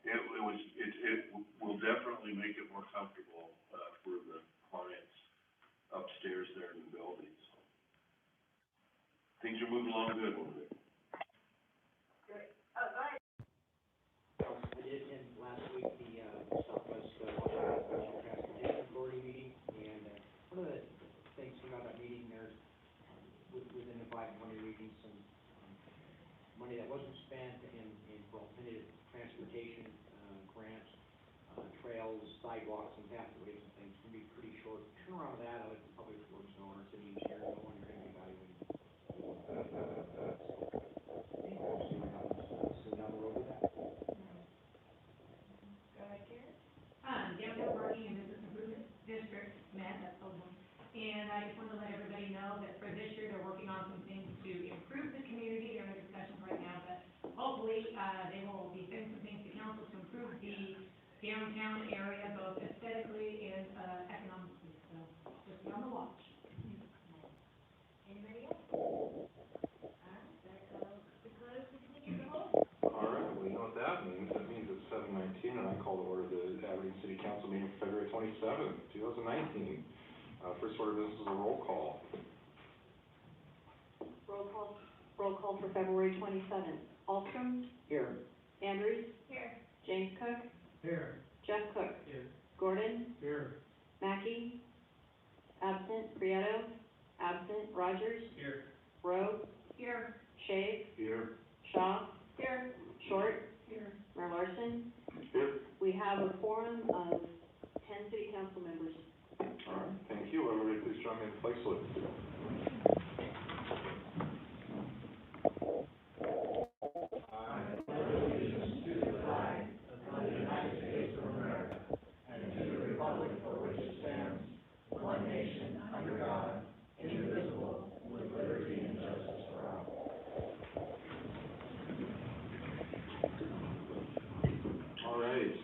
It will definitely make it more comfortable, for the clients upstairs there in the building, so. Things are moving along good over there. I did attend last week the Southwest Washington Transportation Authority meeting, and one of the things about that meeting, there's within the 520 regions some money that wasn't spent in alternative transportation grants, trails, sidewalks, and pathways and things. Can be pretty short turnaround of that. I'll let the public works know, or city engineer know when you're going to be evaluating. So down the road with that. We're working in Business Improvement District, that's the one. And I just want to let everybody know that for this year, they're working on some things to improve the community. They're in discussions right now, but hopefully, they will be sending some things to council to improve the downtown area, both aesthetically and, economically. So just be on the watch. Anybody else? All right, that goes to close the committee of the whole. All right, we know what that means. That means it's 7:19, and I call to order the Aberdeen City Council meeting for February 27th, 2019. First order of business is a roll call. Roll call for February 27th. Alstrom? Here. Andrews? Here. James Cook? Here. Jeff Cook? Here. Gordon? Here. Mackey? Absent. Prieto? Absent. Rogers? Here. Rowe? Here. Shave? Here. Shaw? Here. Short? Here. Mayor Larson? Here. We have a quorum of 10 city council members. All right, thank you. Everybody please join me in the flag salute.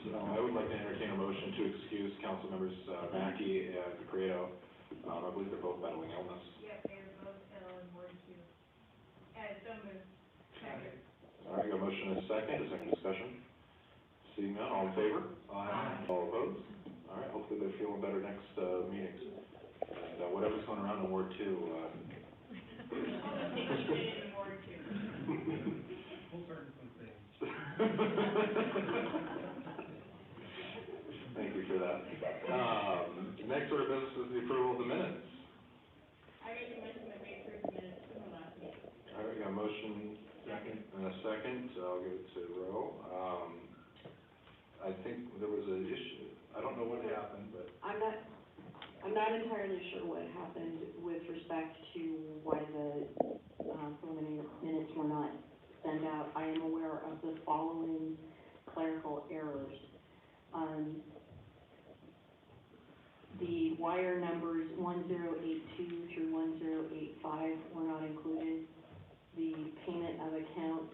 I would like to entertain a motion to excuse council members Mackey and Prieto. I believe they're both battling illness. Yes, they're both ill in Ward 2. So moved. Second. All right, got a motion and a second. Is there any discussion? Seeing none, all in favor? Aye. All opposed? All right, hopefully they're feeling better next meetings. And whatever's going around in Ward 2. In Ward 2. We'll start some things. Thank you for that. Next order of business is the approval of the minutes. I make a motion that we approve the minutes from the last meeting. All right, we got a motion and a second, so I'll give it to Roe. I think there was an issue. I don't know what happened, but. I'm not entirely sure what happened with respect to why the preliminary minutes were not sent out. I am aware of the following clerical errors. The wire numbers 1082 through 1085 were not included. The payment of account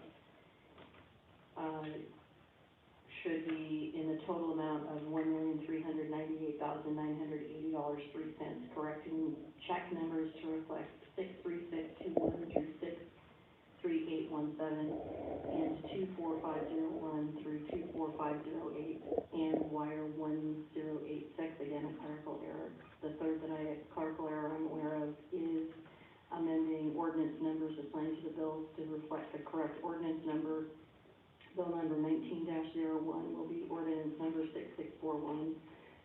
should be in the total amount of $1,398,980.03, correcting check numbers to reflect 63621 through 63817 and 24501 through 24508, and wire 1086, again a clerical error. The third clerical error I'm aware of is amending ordinance numbers assigned to the bills to reflect the correct ordinance number. Bill number 19-01 will be ordinance number 6641.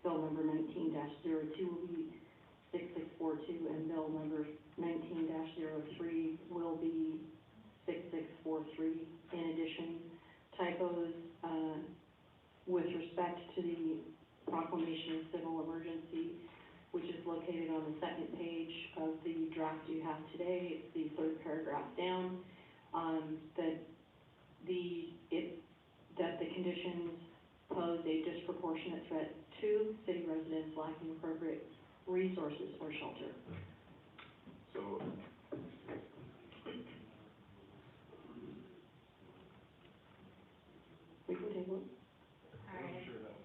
Bill number 19-02 will be 6642, and bill number 19-03 will be 6643. In addition, typos with respect to the proclamation of civil emergency, which is located on the second page of the draft you have today. It's the third paragraph down. That the conditions pose a disproportionate threat to city residents lacking appropriate resources for shelter. So, We can table it. I'm sure that was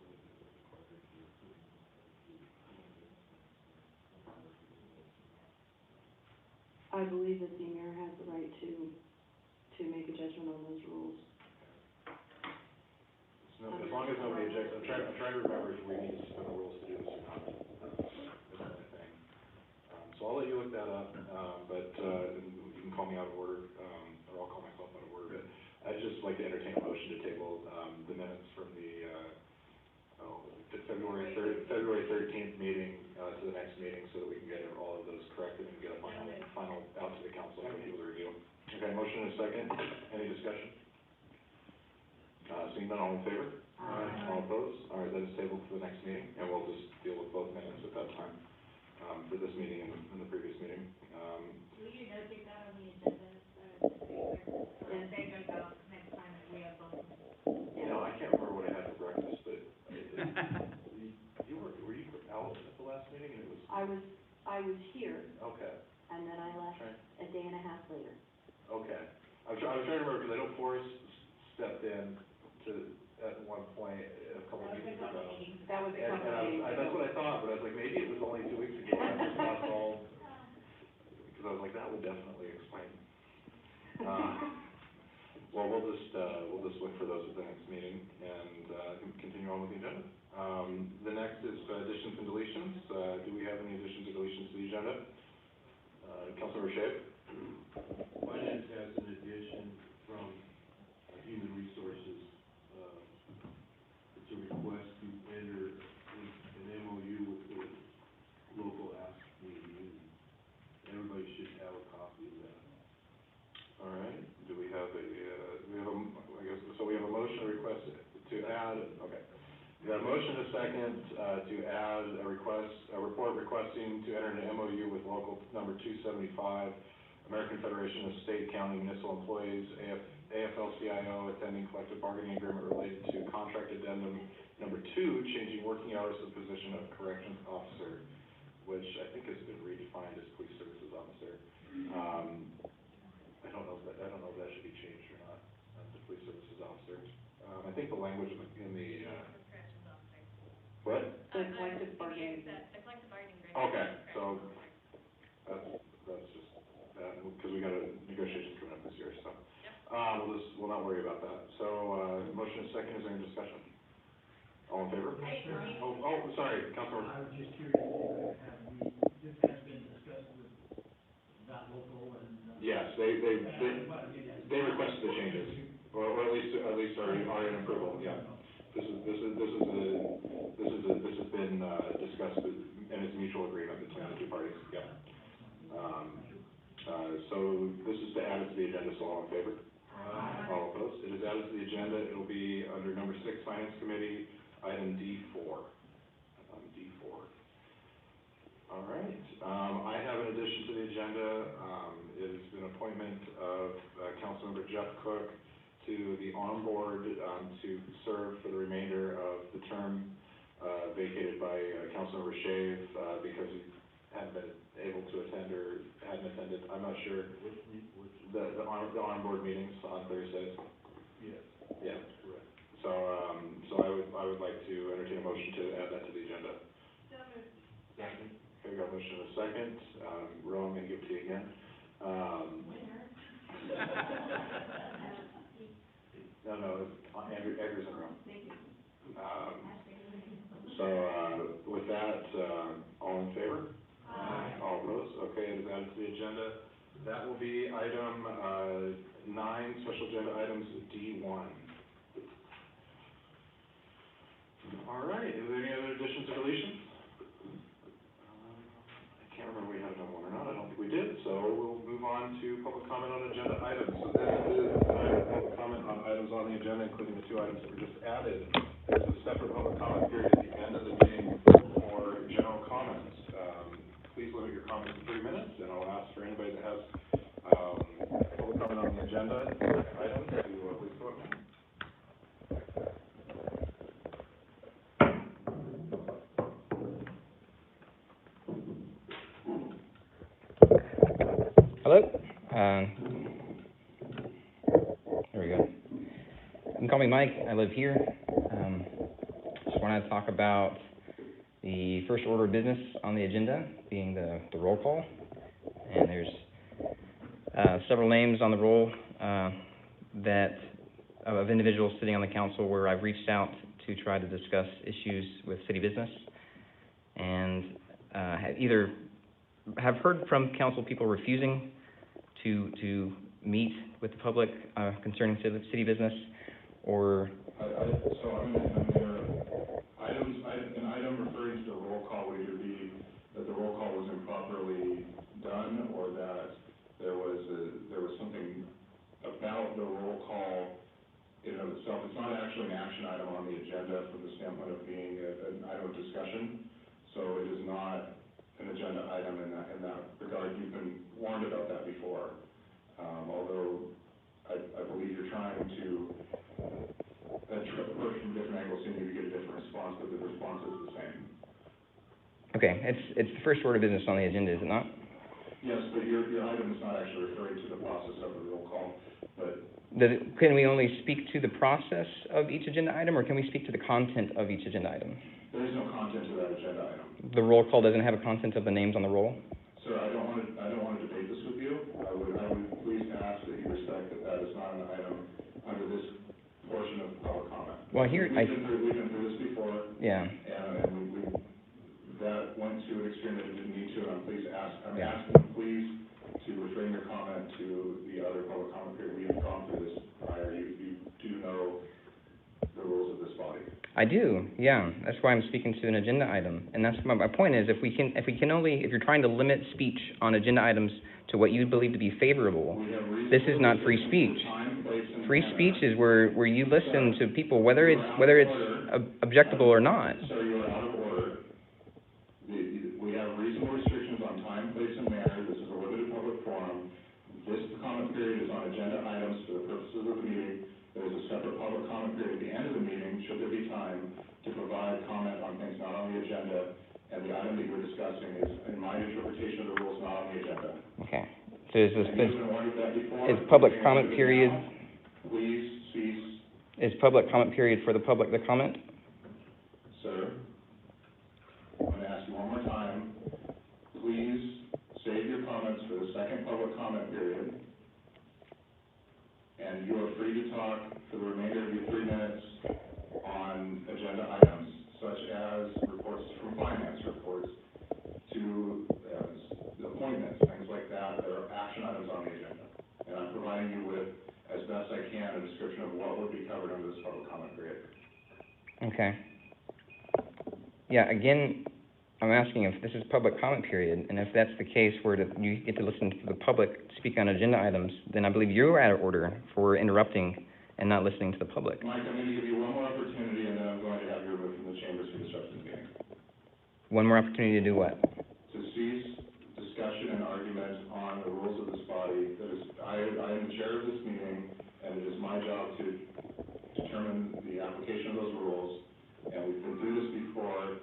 I believe that the mayor has the right to make a judgment on those rules. as long as nobody objects, I'm trying to remember if we need to suspend the rules to do this or not. That's the only thing. So I'll let you look that up, but, you can call me out of order, or I'll call myself out of order, but I'd just like to entertain a motion to table, the minutes from the, February 13th meeting, to the next meeting, so that we can get all of those corrected and get a final out to the council for people to review. Okay, motion and a second. Any discussion? Seeing none, all in favor? Aye. All opposed? All right, that is tabled for the next meeting, and we'll just deal with both minutes at that time, for this meeting and the previous meeting. Will you notate that on the agenda, and say goes out next time that we have both? You know, I can't remember what I had for breakfast, but were you out at the last meeting, and it was? I was here, Okay. and then I left a day and a half later. Okay. I was trying to remember, because I know Forrest stepped in at one point, a couple of meetings ago. That was a couple of meetings ago. That's what I thought, but I was like, maybe it was only 2 weeks ago, I just lost all, because I was like, that would definitely explain. Well, we'll just look for those at the next meeting, and, continue on with the agenda. The next is additions and deletions. Do we have any additions or deletions to the agenda? Councilmember Shea? Finance has an addition from Human Resources, it's a request to enter an MOU with the local Aberdeen union. Everybody should have a copy of that. All right, do we have I guess, so we have a motion to request to add, okay. We have a motion and a second, to add a report requesting to enter an MOU with local number 275, American Federation of State, County, Municipal Employees, AFL-CIO, attending collective bargaining agreement related to contract addendum number 2, changing working hours to the position of corrections officer, which I think has been redefined as police services officer. I don't know if that should be changed or not, to police services officer. I think the language in the, what? The collective bargaining. Okay, so that's just, because we got negotiations coming up this year, so. We'll not worry about that. So, motion is second, is there any discussion? All in favor? Sorry, Councilor. I was just curious, this has been discussed with that local and. Yes, they requested the changes, or at least are in approval, yeah. This has been, discussed, and it's mutual agreement between the two parties, yeah. So this is to add it to the agenda, so all in favor? Aye. All opposed? It is added to the agenda. It will be under number 6, Finance Committee, item D4. D4. All right. I have an addition to the agenda. It is an appointment of Councilmember Jeff Cook to the ON board to serve for the remainder of the term vacated by Councilmember Shave because he hadn't been able to attend or hadn't attended. I'm not sure. The ON board meetings on Thursdays. Yes. Yeah. Correct. So I would like to entertain a motion to add that to the agenda. Second. Okay, we got a motion and a second. Ro, I'm going to give it to you again. No, Andrew's in the room. Thank you. So, with that, all in favor? Aye. All opposed? Okay, it is added to the agenda. That will be item 9, special agenda items D1. All right, is there any other additions or deletions? I can't remember if we had another one or not. I don't think we did, so we'll move on to public comment on agenda items. So this is public comment on items on the agenda, including the 2 items that were just added. There's a separate public comment period at the end of the meeting for general comments. Please limit your comments to 3 minutes, and I'll ask for anybody that has public comment on the agenda items to please go up now. Hello. There we go. You can call me Mike. I live here. Just want to talk about the first order of business on the agenda, being the roll call. And there's several names on the roll of individuals sitting on the council where I've reached out to try to discuss issues with city business, and have heard from council people refusing to meet with the public concerning city business, or... So I'm gonna, an item referring to the roll call would either be that the roll call was improperly done, or that there was something about the roll call in and of itself. It's not actually an action item on the agenda from the standpoint of being an item of discussion, so it is not an agenda item in that regard. You've been warned about that before, although I believe you're trying to approach from different angles, seeming to get a different response, but the response is the same. Okay, it's the first order of business on the agenda, is it not? Yes, but your item is not actually referring to the process of the roll call, but... Can we only speak to the process of each agenda item, or can we speak to the content of each agenda item? There is no content to that agenda item. The roll call doesn't have a content of the names on the roll? Sir, I don't want to debate this with you. I would please ask that you respect that is not an item under this portion of public comment. Well, here, We've been through this before. Yeah. And that went to an extreme that it didn't need to, and I'm asking you please to refrain your comment to the other public comment period. We have gone through this prior. You do know the rules of this body. I do, yeah. That's why I'm speaking to an agenda item. And that's my point is, if you're trying to limit speech on agenda items to what you believe to be favorable, this is not free speech. Free speech is where you listen to people, whether it's objectable or not. Sir, you are out of order. We have reasonable restrictions on time, place, and manner. This is a limited public forum. This comment period is on agenda items for the purposes of the meeting. There is a separate public comment period at the end of the meeting, should there be time, to provide comment on things not on the agenda. And the item that you're discussing is, in my interpretation of the rules, not on the agenda. Okay. So is Is public comment period... Please cease. Is public comment period for the public to comment? Sir, I'm going to ask you one more time. Please save your comments for the second public comment period. And you are free to talk for the remainder of your 3 minutes on agenda items, such as reports from finance, reports to appointments, things like that are action items on the agenda. And I'm providing you with, as best I can, a description of what would be covered under this public comment period. Okay. Yeah, again, I'm asking if this is public comment period, and if that's the case where you get to listen to the public speak on agenda items, then I believe you're out of order for interrupting and not listening to the public. Mike, I'm going to give you one more opportunity, and then I'm going to have you removed from the chambers for disrupting the meeting. One more opportunity to do what? To cease discussion and argument on the rules of this body. I am the chair of this meeting, and it is my job to determine the application of those rules. And we've been through this before,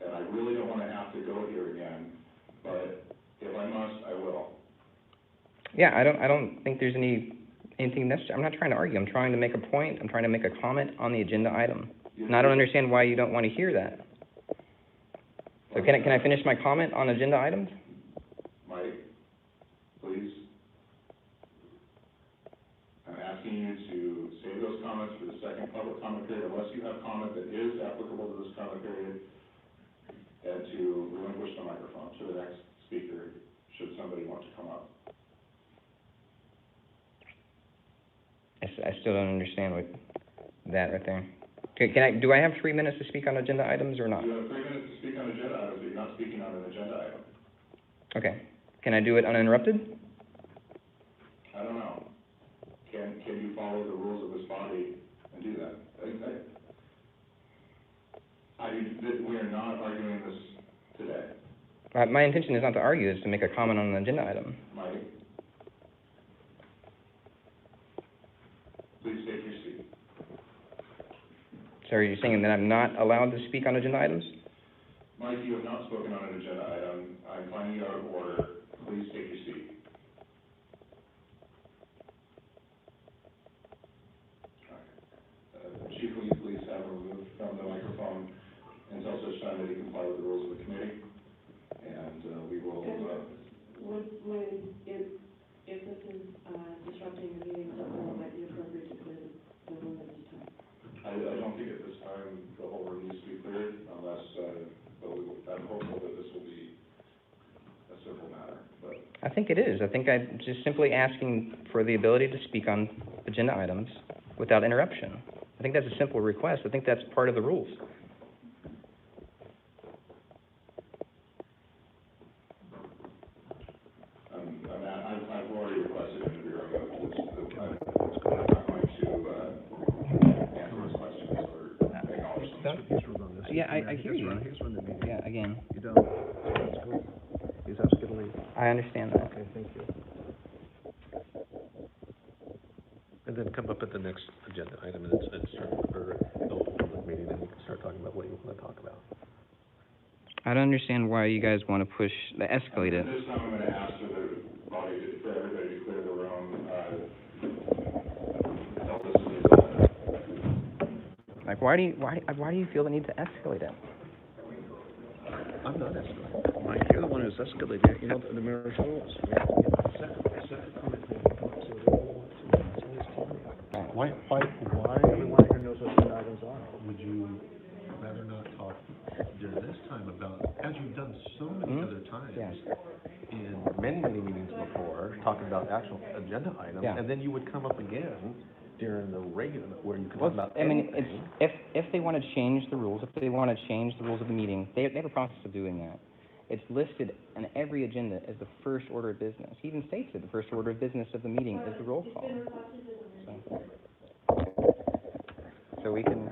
and I really don't want to have to go here again, but if I must, I will. Yeah, I don't think there's anything necessary. I'm not trying to argue. I'm trying to make a point. I'm trying to make a comment on the agenda item. And I don't understand why you don't want to hear that. So can I finish my comment on agenda items? Mike, please. I'm asking you to save those comments for the second public comment period, unless you have comment that is applicable to this comment period, and to relinquish the microphone to the next speaker, should somebody want to come up. I still don't understand what that right there. Do I have 3 minutes to speak on agenda items or not? You have 3 minutes to speak on agenda items, but you're not speaking on an agenda item. Okay. Can I do it uninterrupted? I don't know. Can you follow the rules of this body and do that? We are not arguing this today. My intention is not to argue, it's to make a comment on an agenda item. Mike, please take your seat. So are you saying that I'm not allowed to speak on agenda items? Mike, you have not spoken on an agenda item. I'm finding you out of order. Please take your seat. Chief, will you please have him removed from the microphone until such time that he can comply with the rules of the committee? And we will... If this is disrupting the meeting, it might be appropriate to clear the room at this time. I don't think at this time the whole room needs to be cleared unless, I'm hopeful that this will be a simple matter, but. I think it is. I think I'm just simply asking for the ability to speak on agenda items without interruption. I think that's a simple request. I think that's part of the rules. I've already requested him to be removed. I'm not going to, answer his questions or acknowledge them. Yeah, I hear you. He's running the meeting. Yeah, again, You don't, that's cool. He's asking to leave. I understand that. Okay, thank you. And then come up at the next agenda item and start, or open public meeting, and you can start talking about what you want to talk about. I don't understand why you guys want to push, escalate it. This time I'm going to ask for everybody to clear the room, until this is resolved. Like, why do you feel the need to escalate it? I'm not escalating. Mike, you're the one who's escalating it. You know, the mayor's rules. We have to get set comment, they can come up to the rule. Why, everyone here knows what the items are. Would you rather not talk during this time about, as you've done so many other times, in many meetings before, talking about actual agenda items, and then you would come up again during the regular, where you could talk about anything. I mean, if they want to change the rules, if they want to change the rules of the meeting, they have a process of doing that. It's listed on every agenda as the first order of business. He even states it, the first order of business of the meeting is the roll call. So we can,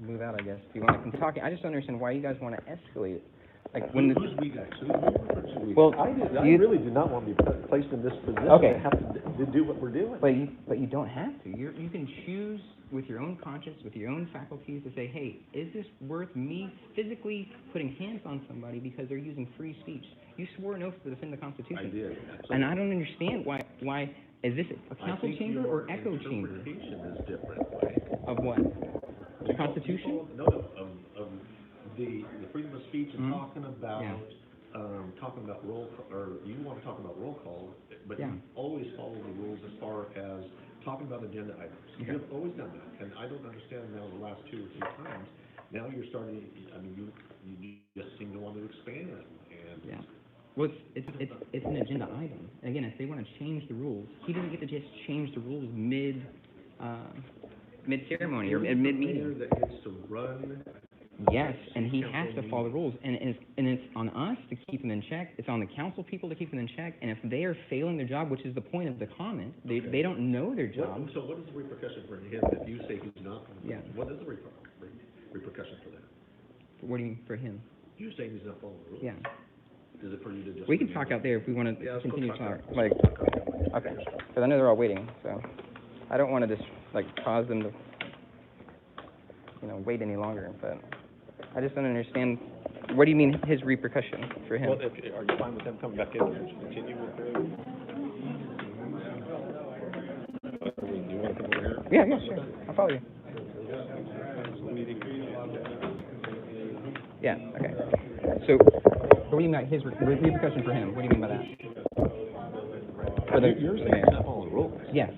move out, I guess, if you want to continue talking. I just don't understand why you guys want to escalate it. Like, when Who's we guys? Who refers to we? Well, I really do not want to be placed in this position Okay. to have to do what we're doing. But you don't have to. You can choose with your own conscience, with your own faculties, to say, hey, is this worth me physically putting hands on somebody because they're using free speech? You swore an oath to defend the Constitution. I did. And I don't understand why is this a council chamber or echo chamber? Interpretation is different, Mike. Of what? The Constitution? No, of the freedom of speech and talking about, roll, or you want to talk about roll call, but you always follow the rules as far as talking about agenda items. Okay. You've always done that, and I don't understand now the last 2 or 3 times. Now you're starting, you just seem to want to expand, and. Well, it's an agenda item. And again, if they want to change the rules, he doesn't get to just change the rules mid-ceremony or mid-meeting. That gets to run. Yes, and he has to follow the rules, and it's on us to keep them in check. It's on the council people to keep them in check, and if they are failing their job, which is the point of the comment, they don't know their job. So what is the repercussion for him if you say he's not? What is the repercussion for that? What do you mean for him? You're saying he's not following the rules? Yeah. Is it for you to just? We can talk out there if we want to continue to talk. Like, Okay, because I know they're all waiting, so I don't want to just cause them to, wait any longer. But I just don't understand. What do you mean his repercussion for him? Well, are you fine with them coming back in and continue with their? Do you want to come over here? Yeah, sure. I'll follow you. Yeah. Okay. So, what do you mean by his repercussion for him? What do you mean by that? You're saying he's not following the rules. Yes.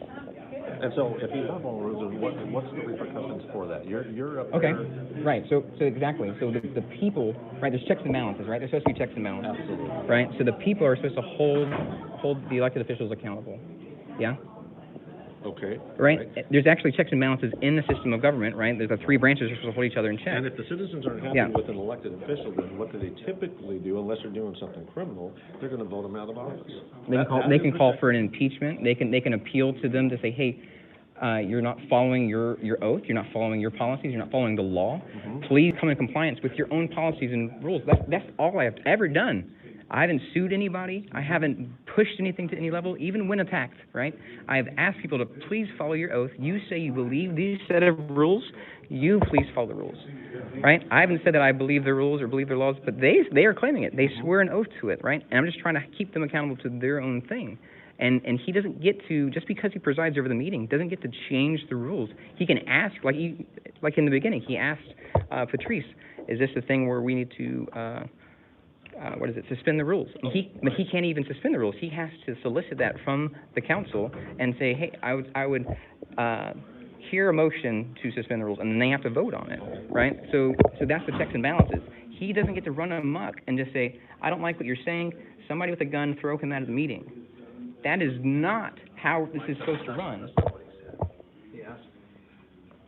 And so, if he's not following the rules, then what's the repercussions for that? You're up Okay. there. Right. So exactly. So the people, right? There's checks and balances, right? There's supposed to be checks and balances. Absolutely. Right. So the people are supposed to hold the elected officials accountable. Yeah. Okay. Right? There's actually checks and balances in the system of government, right? There's the 3 branches are supposed to hold each other in check. And if the citizens aren't happy with an elected official, then what do they typically do, unless they're doing something criminal? They're going to vote them out of office. They can call for an impeachment. They can appeal to them to say, hey, you're not following your oath. You're not following your policies. You're not following the law. Please come in compliance with your own policies and rules. That's all I have ever done. I haven't sued anybody. I haven't pushed anything to any level, even when attacked, right? I've asked people to please follow your oath. You say you believe these set of rules. You please follow the rules, right? I haven't said that I believe their rules or believe their laws, but they are claiming it. They swear an oath to it, right? And I'm just trying to keep them accountable to their own thing. And he doesn't get to, just because he presides over the meeting, doesn't get to change the rules. He can ask, like in the beginning, he asked Patrice, is this the thing where we need to, suspend the rules? And but he can't even suspend the rules. He has to solicit that from the council and say, hey, I would hear a motion to suspend the rules, and then they have to vote on it, right? So that's the checks and balances. He doesn't get to run amok and just say, I don't like what you're saying, somebody with a gun, throw him out of the meeting. That is not how this is supposed to run. He asked,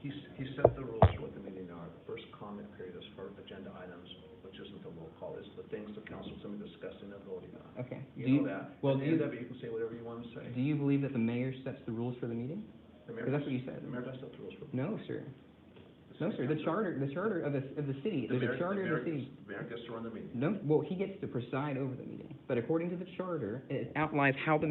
he set the rules for what the meeting are. The first comment period is for agenda items, which isn't the roll call, it's the things the council's going to be discussing and voting on. Okay. You know that. Well, At the end of it, you can say whatever you want to say. do you believe that the mayor sets the rules for the meeting? The mayor Because that's what you said. The mayor does set the rules for. No, sir. No, sir. The charter of the city, there's a charter of the city. The mayor gets to run the meeting. No, well, he gets to preside over the meeting, but according to the charter, it outlines how the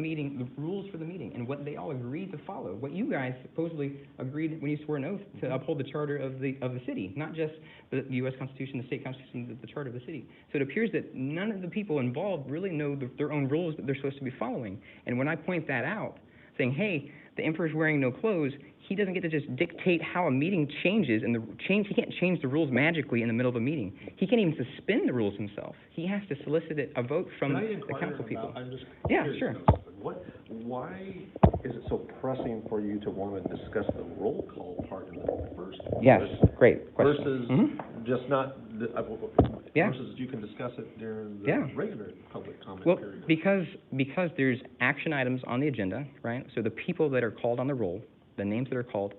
rules for the meeting, and what they all agreed to follow. What you guys supposedly agreed when you swore an oath to uphold the charter of the city, not just the U.S. Constitution, the state constitution, the charter of the city. So it appears that none of the people involved really know their own rules that they're supposed to be following. And when I point that out, saying, hey, the emperor's wearing no clothes, he doesn't get to just dictate how a meeting changes, and he can't change the rules magically in the middle of a meeting. He can't even suspend the rules himself. He has to solicit a vote from the council people. I'm just Yeah, curious sure. about something. Why is it so pressing for you to want to discuss the roll call part in the first? Yes, versus- great question. Versus just not, Yeah. versus you can discuss it during the Yeah. regular public comment Well, period. because there's action items on the agenda, right? So the people that are called on the roll, the names that are called,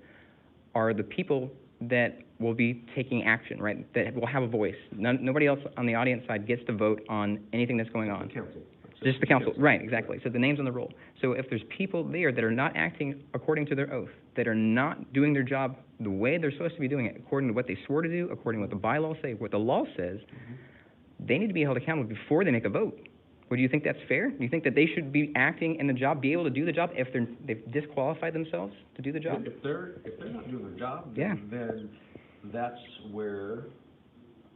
are the people that will be taking action, right? That will have a voice. Nobody else on the audience side gets to vote on anything that's going on. The council. Just the council, right, exactly. So the name's on the roll. So if there's people there that are not acting according to their oath, that are not doing their job the way they're supposed to be doing it, according to what they swore to do, according to what the bylaws say, what the law says, they need to be held accountable before they make a vote. Would you think that's fair? Do you think that they should be acting in the job, be able to do the job, if they've disqualified themselves to do the job? If they're not doing their job, Yeah. then that's where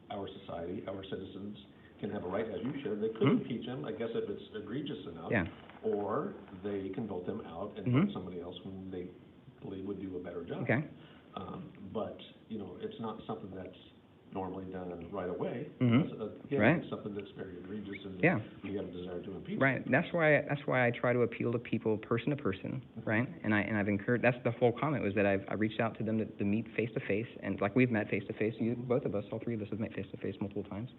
our society, our citizens can have a right, as you shared, they could impeach them, I guess if it's egregious enough. Yeah. Or they can vote them out and vote somebody else whom they believe would do a better job. Okay. But, you know, it's not something that's normally done right away. Mhm. Again, Right. it's something that's very egregious and Yeah. you have a desire to impeach. Right. That's why I try to appeal to people person to person, right? And I've encouraged. That's the whole comment, was that I reached out to them to meet face to face, and like we've met face to face. Both of us, all three of us, have met face to face multiple times,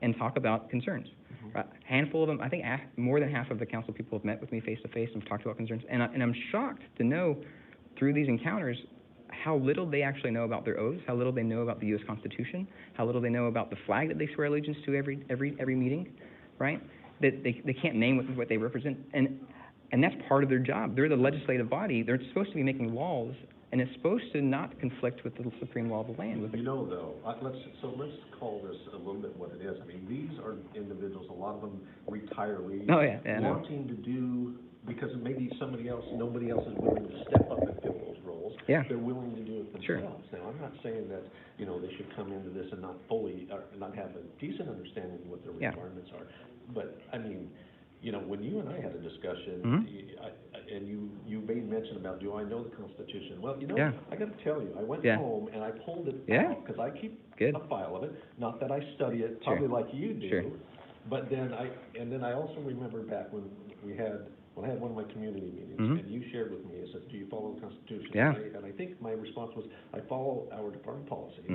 and talk about concerns. A handful of them, I think, more than half of the council people have met with me face to face and talked about concerns. And I'm shocked to know through these encounters how little they actually know about their oaths, how little they know about the U.S. Constitution, how little they know about the flag that they swear allegiance to every meeting, right? That they can't name what they represent, and that's part of their job. They're the legislative body. They're supposed to be making laws, and it's supposed to not conflict with the supreme law of the land. You know, though, let's call this a little bit what it is. I mean, these are individuals, a lot of them retirees. Oh, yeah, I know. Wanting to do, because maybe nobody else is willing to step up and fill those roles. Yeah. They're willing to do it themselves. Sure. Now, I'm not saying that, you know, they should come into this and not fully, or not have a decent understanding of what their Yeah. requirements are. But, I mean, you know, when you and I had a discussion, and you made mention about, do I know the Constitution? Well, you know, Yeah. I gotta tell you, I went Yeah. home and I pulled it Yeah. out, because I keep Good. a file of it, not that I study it, Sure. probably like you do. Sure. But then I also remember back when I had one of my community meetings, and you shared with me, it says, do you follow the Constitution? Yeah. And I think my response was, I follow our department policies.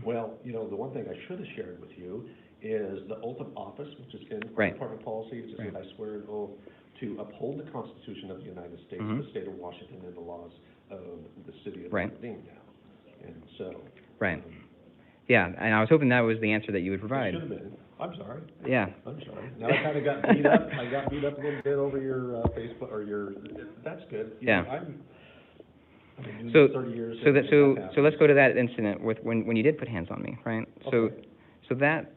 Well, you know, the one thing I should have shared with you is the oath of office, which is in Right. department policies, it says, Right. I swear an oath to uphold the Constitution of the United States, the state of Washington, and the laws of the city of Right. Aberdeen now. And so. Right. Yeah, and I was hoping that was the answer that you would It provide. should have been. I'm sorry. Yeah. I'm sorry. Now I kinda got beat up, I got beat up a little bit over your, Facebook, or your, that's good. You know, Yeah. I've been doing So, this 30 years. so that, so happens. let's go to that incident with when you did put hands on me, right? Okay. So that,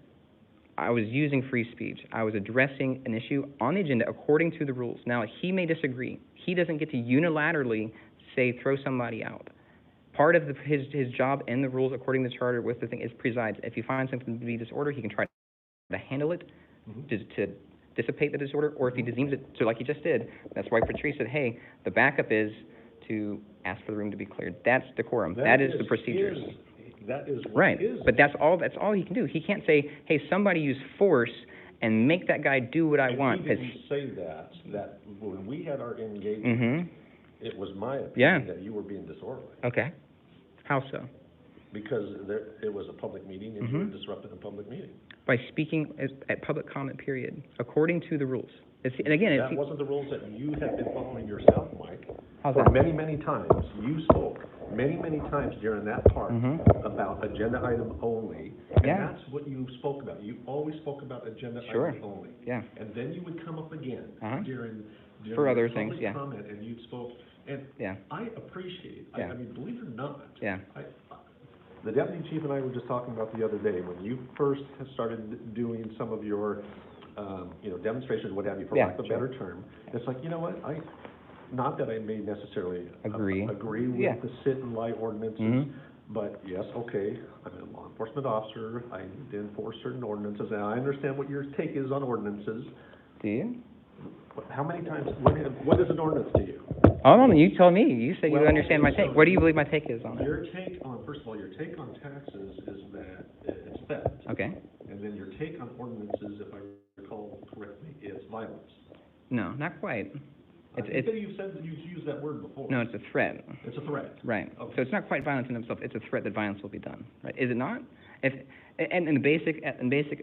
I was using free speech. I was addressing an issue on the agenda according to the rules. Now, he may disagree. He doesn't get to unilaterally say, throw somebody out. Part of his job and the rules according to the charter with the thing is presides. If you find something to be disorder, he can try to handle it, to dissipate the disorder, or if he deems it, so like he just did, that's why Patrice said, hey, the backup is to ask for the room to be cleared. That's decorum. That is the procedures. That is what Right, is. but that's all he can do. He can't say, hey, somebody use force and make that guy do what I want. And he didn't say that when we had our engagement, Mm-hmm, it was my Yeah. opinion that you were being disorderly. okay. How so? Because it was a public meeting and you were disrupting a public meeting. By speaking at public comment period, according to the rules. And again, That wasn't the rules that you have been following yourself, Mike. How's For that? many, many times, you spoke many times during that part about agenda item only. Yeah. And that's what you spoke about. You always spoke about agenda Sure. item only. Yeah. And then you would come up again during For other your things, public yeah. comment, and you spoke. And Yeah. I appreciate, Yeah. I mean, believe it or not, Yeah. the deputy chief and I were just talking about the other day, when you first started doing some of your, demonstrations, what have you, for Yeah, lack of a sure. better term, it's like, you know what, not that I may necessarily Agree. agree with Yeah. the sit and lie ordinances, but yes, okay, I'm a law enforcement officer, I need to enforce certain ordinances, and I understand what your take is on ordinances. Do you? But how many times, what is an ordinance to you? Hold on, you tell me. You say you Well, understand my okay, take. so What do you believe my take is on it? Your take on, first of all, your take on taxes is that it's theft. Okay. And then your take on ordinances, if I recall correctly, is violence. No, not quite. I think that you've said that you've used that word before. No, it's a threat. It's a threat. Right. Okay. So it's not quite violence in itself. It's a threat that violence will be done. Right? Is it not? And in the basic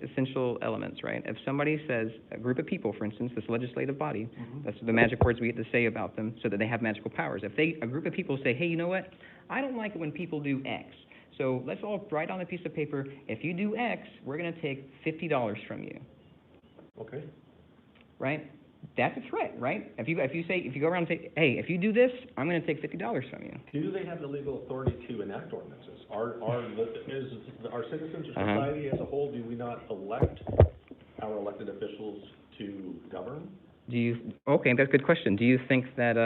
essential elements, right? If somebody says, a group of people, for instance, this legislative body, that's the magic words we get to say about them so that they have magical powers. If a group of people say, hey, you know what? I don't like it when people do X. So let's all write on a piece of paper, if you do X, we're going to take $50 from you. Okay. Right? That's a threat, right? If you go around and say, hey, if you do this, I'm going to take $50 from you. Do they have the legal authority to enact ordinances? Are citizens or society as a whole, do we not elect our elected officials to govern? Okay, that's a good question. Do you think that,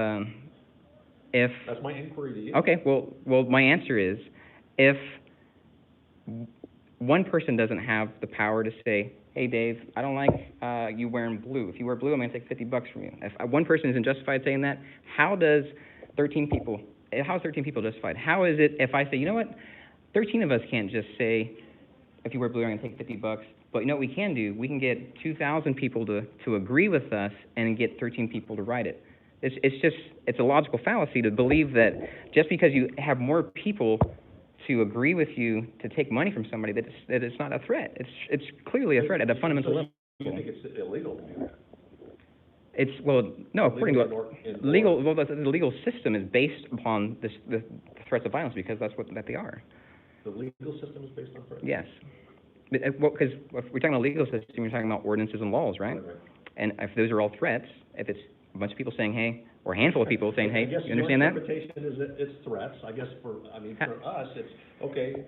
if... That's my inquiry to you. Okay, well, my answer is, if one person doesn't have the power to say, hey, Dave, I don't like you wearing blue. If you wear blue, I'm going to take $50 from you. If one person isn't justified saying that, how is 13 people justified? How is it if I say, you know what, 13 of us can't just say, if you wear blue, I'm going to take $50, but you know what we can do? We can get 2,000 people to agree with us and get 13 people to write it. It's a logical fallacy to believe that just because you have more people to agree with you to take money from somebody, that it's not a threat. It's clearly a threat at a fundamental level. You think it's illegal to do that? No, according to the legal system is based upon the threats of violence because that's what they are. The legal system is based on threats? Yes. Because if we're talking about legal system, you're talking about ordinances and laws, right? Right. And if those are all threats, if it's a bunch of people saying, hey, or a handful of people saying, hey, you understand that? I guess your interpretation is that it's threats. I guess for us, it's, okay,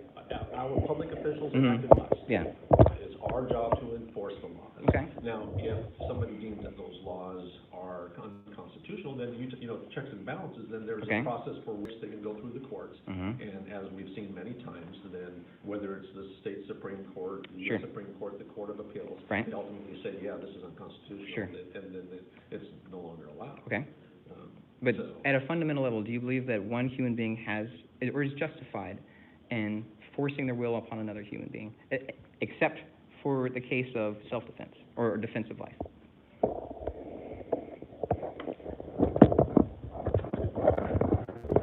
our public officials enacted laws. Yeah. It's our job to enforce the laws. Okay. Now, if somebody deems that those laws are unconstitutional, then checks and balances, then there's a process for which they can go through the courts. And as we've seen many times, then whether it's the state Supreme Court, the U.S. Supreme Court, the Court of Appeals, Right. they ultimately say, yeah, this is unconstitutional. Sure. And then it's no longer allowed. Okay. But at a fundamental level, do you believe that one human being is justified in forcing their will upon another human being, except for the case of self-defense or defense of life?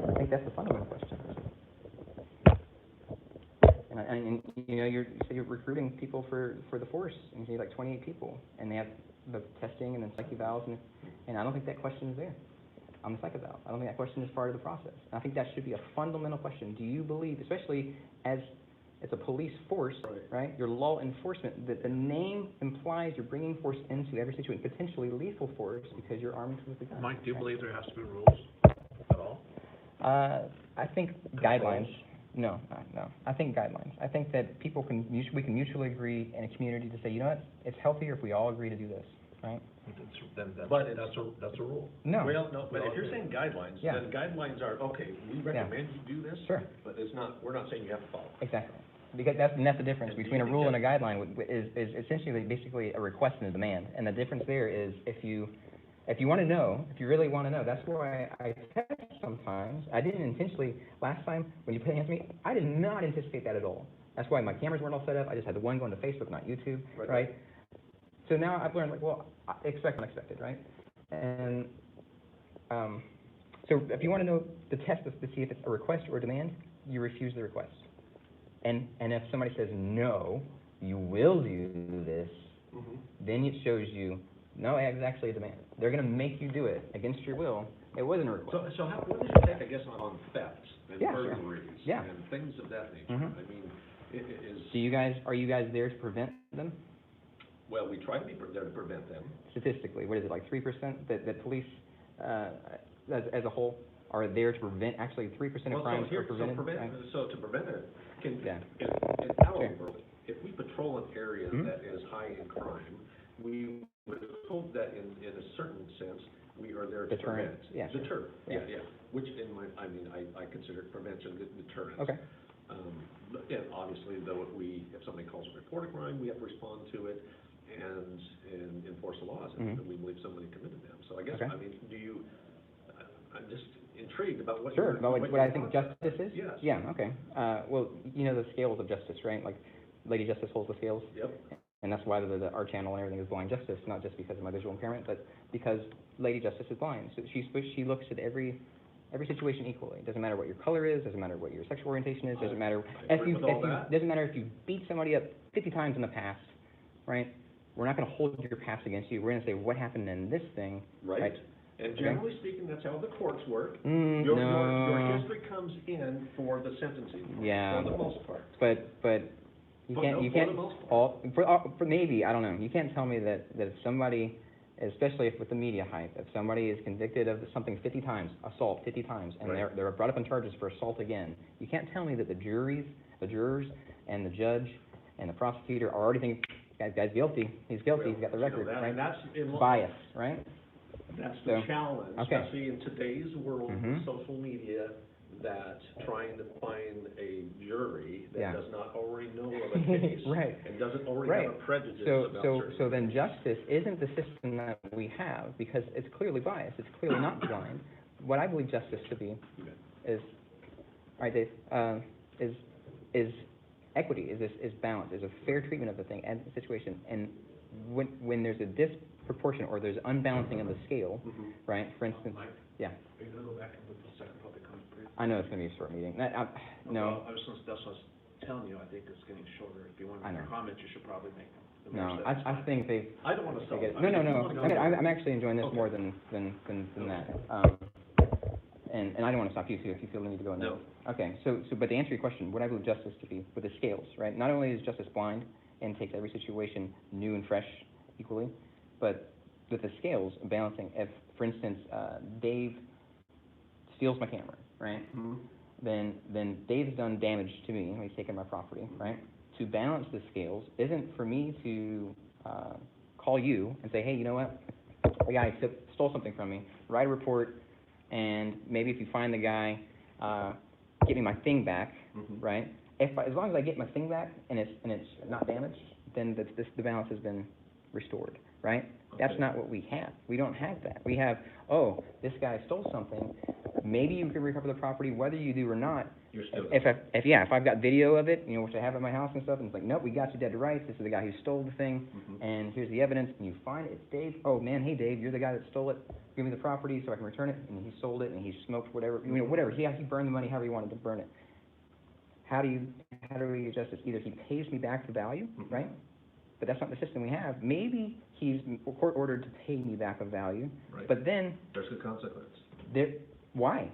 I think that's the fundamental question. And you say you're recruiting people for the force, and you say like 28 people, and they have the testing and then psych evals, and I don't think that question is there on the psych eval. I don't think that question is part of the process. And I think that should be a fundamental question. Do you believe, especially as it's a police force, right? Your law enforcement, that the name implies you're bringing force into every situation, potentially lethal force, because you're armed with a gun. Mike, do you believe there has to be rules at all? I think guidelines. No. I think guidelines. I think that we can mutually agree in a community to say, you know what, it's healthier if we all agree to do this, right? That's a rule. No. Well, no, but if you're saying guidelines, then guidelines are, okay, we recommend you do this. Sure. But we're not saying you have to follow. Exactly. Because that's the difference between a rule and a guideline is essentially basically a request and a demand. And the difference there is if you want to know, if you really want to know, that's why I test sometimes. I didn't intentionally, last time when you put hands on me, I did not anticipate that at all. That's why my cameras weren't all set up. I just had the one going to Facebook, not YouTube, right? So now I've learned, expect unexpected, right? And so if you want to know the test to see if it's a request or a demand, you refuse the request. And if somebody says, no, you will do this, then it shows you, no, it's actually a demand. They're gonna make you do it against your will. It wasn't a request. So how, what did you take, I guess, on thefts and Yeah, sure. burglaries Yeah. and things of that nature? Mhm. I mean, it is, Are you guys there to prevent them? well, we try to be there to prevent them. Statistically, what is it, like 3% that police, as a whole, are there to prevent, actually 3% of crimes are prevented? Right? So to prevent it, Yeah. in our Sure. world, if we patrol an area Mhm. that is high in crime, we would hope that in a certain sense, we are there to Deterrent, prevent. yeah, sure. Deter, Yeah. yeah, which in my, I consider prevention deterrent. Okay. And obviously, though, if somebody calls a report a crime, we have to respond to it and enforce the laws, and we believe somebody committed them. So I guess, Okay. I mean, I'm just intrigued about what Sure, you're. about what I think thoughts are. justice is? Yes. Yeah, okay. Well, you know the scales of justice, right? Like, Lady Justice holds the scales. Yep. And that's why our channel and everything is Blind Justice, not just because of my visual impairment, but because Lady Justice is blind. So she looks at every situation equally. It doesn't matter what your color is, doesn't matter what your sexual orientation is, doesn't matter doesn't matter if you beat somebody up 50 times in the past, right? We're not gonna hold your past against you. We're gonna say what happened in this thing, right? And generally speaking, that's how the courts work. No. Your history comes in for the sentencing, Yeah. for the most part. But you But can't, no, you for can't, the most part. for maybe, I don't know, you can't tell me that if somebody, especially if with the media hype, if somebody is convicted of something 50 times, assault 50 times, and Right. they're brought up on charges for assault again, you can't tell me that the jurors, and the judge, and the prosecutor are already thinking, guy's guilty, he's guilty, he's got the record, right? And that's Bias, right? That's the challenge, okay. especially in today's world Mhm. with social media, that trying to find a jury that Yeah. does not already know of a case. Right. And doesn't already Right. have a prejudice So about certain then things. justice isn't the system that we have, because it's clearly biased, it's clearly not blind. What I believe justice to be is, all right, Dave, is equity, is balance, is a fair treatment of the thing and the situation. And when there's a disproportion or there's unbalancing of the scale, right, for instance, yeah. Are you gonna go back and look at the second public comment period? I know it's gonna be a short meeting. No, Well, that's what I was telling you, I think it's getting shorter. If you want I know. to comment, you should probably make them. no, I think they've. I don't want to sell. No. I'm actually enjoying this Okay. more than that. And I don't want to stop you too if you feel the need to go in there. No. Okay, so but to answer your question, what I believe justice to be with the scales, right? Not only is justice blind and takes every situation new and fresh equally, but with the scales balancing. If, for instance, Dave steals my camera, right? Then Dave's done damage to me when he's taken my property, right? To balance the scales isn't for me to call you and say, hey, you know what? The guy stole something from me. Write a report, and maybe if you find the guy, get me my thing back, right? As long as I get my thing back and it's not damaged, then the balance has been restored, right? That's not what we have. We don't have that. We have, oh, this guy stole something. Maybe you can recover the property, whether you do or not. You're still. If I've got video of it, which I have at my house and stuff, and it's like, nope, we got you dead to rights. This is the guy who stole the thing, and here's the evidence. And you find it, it's Dave. Oh man, hey Dave, you're the guy that stole it. Give me the property so I can return it. And he sold it, and he smoked whatever, whatever. He burned the money however he wanted to burn it. How do we get justice? Either he pays me back the value, right? But that's not the system we have. Maybe he's court ordered to pay me back a value, Right. but then There's a consequence. why?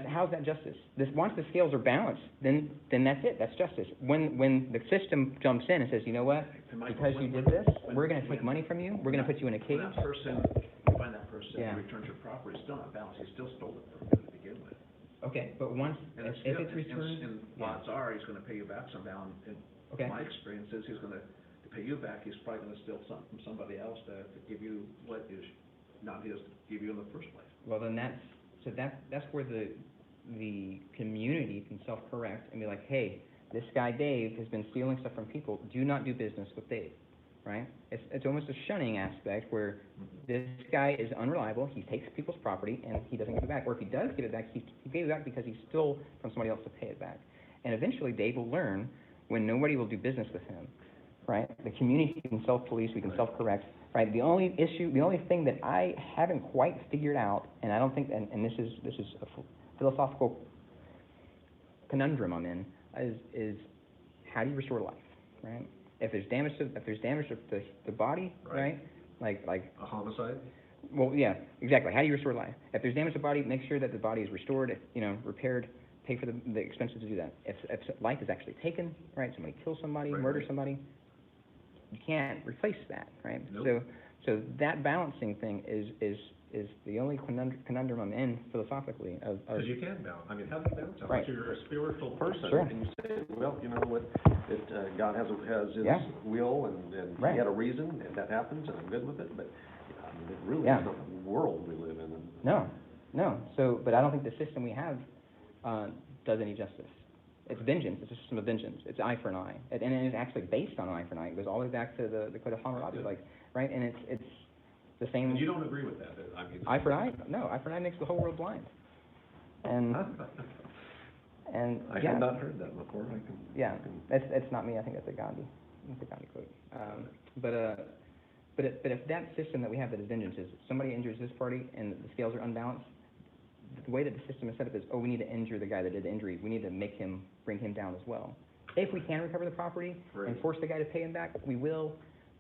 How's that justice? Once the scales are balanced, then that's it. That's justice. When the system jumps in and says, you know what? Because you did this, we're going to take money from you. We're going to put you in a cage. When that person, you find that person, Yeah. and returns your property, it's still not balanced. He still stole it from you to begin with. Okay, but if it's returned, And odds are, he's gonna pay you back somehow, and Okay. my experience is he's gonna, to pay you back, he's probably gonna steal something from somebody else to give you what is not his to give you in the first place. well, then that's where the community can self-correct and be like, hey, this guy Dave has been stealing stuff from people. Do not do business with Dave, right? It's almost a shunning aspect where this guy is unreliable. He takes people's property and he doesn't give it back. Or if he does give it back, he gave it back because he stole from somebody else to pay it back. And eventually Dave will learn when nobody will do business with him, right? The community can self-police, we can self-correct, right? The only thing that I haven't quite figured out, and I don't think, and this is a philosophical conundrum I'm in is how do you restore life, right? If there's damage to the body, Right. right? Like A homicide? well, yeah, exactly. How do you restore life? If there's damage to the body, make sure that the body is restored, repaired, pay for the expenses to do that. If life is actually taken, right, somebody kills somebody, Right, murders right. somebody, you can't replace that, right? Nope. So that balancing thing is the only conundrum I'm in philosophically of Because you can balance, I mean, how do you balance that? Right. If you're a spiritual person, Sure. and you say, well, you know what, God has his Yeah. will, and Right. he had a reason, and that happens, and I'm good with it, but, I mean, it really Yeah. is not the world we live in. No. So, but I don't think the system we have does any justice. It's vengeance. It's a system of vengeance. It's eye for an eye, and it's actually based on eye for an eye. It goes all the way back to the Code of Hammurabi, like, right? And it's the same. And you don't agree with that, I mean. Eye for eye? No, eye for an eye makes the whole world blind. And I yeah, have not heard that before, I can. yeah, it's not me. I think that's a Gandhi quote. But if that system that we have that is vengeance is somebody injures this party and the scales are unbalanced, the way that the system is set up is, we need to injure the guy that did the injury. We need to bring him down as well. If we can recover the property Right. and force the guy to pay him back, we will.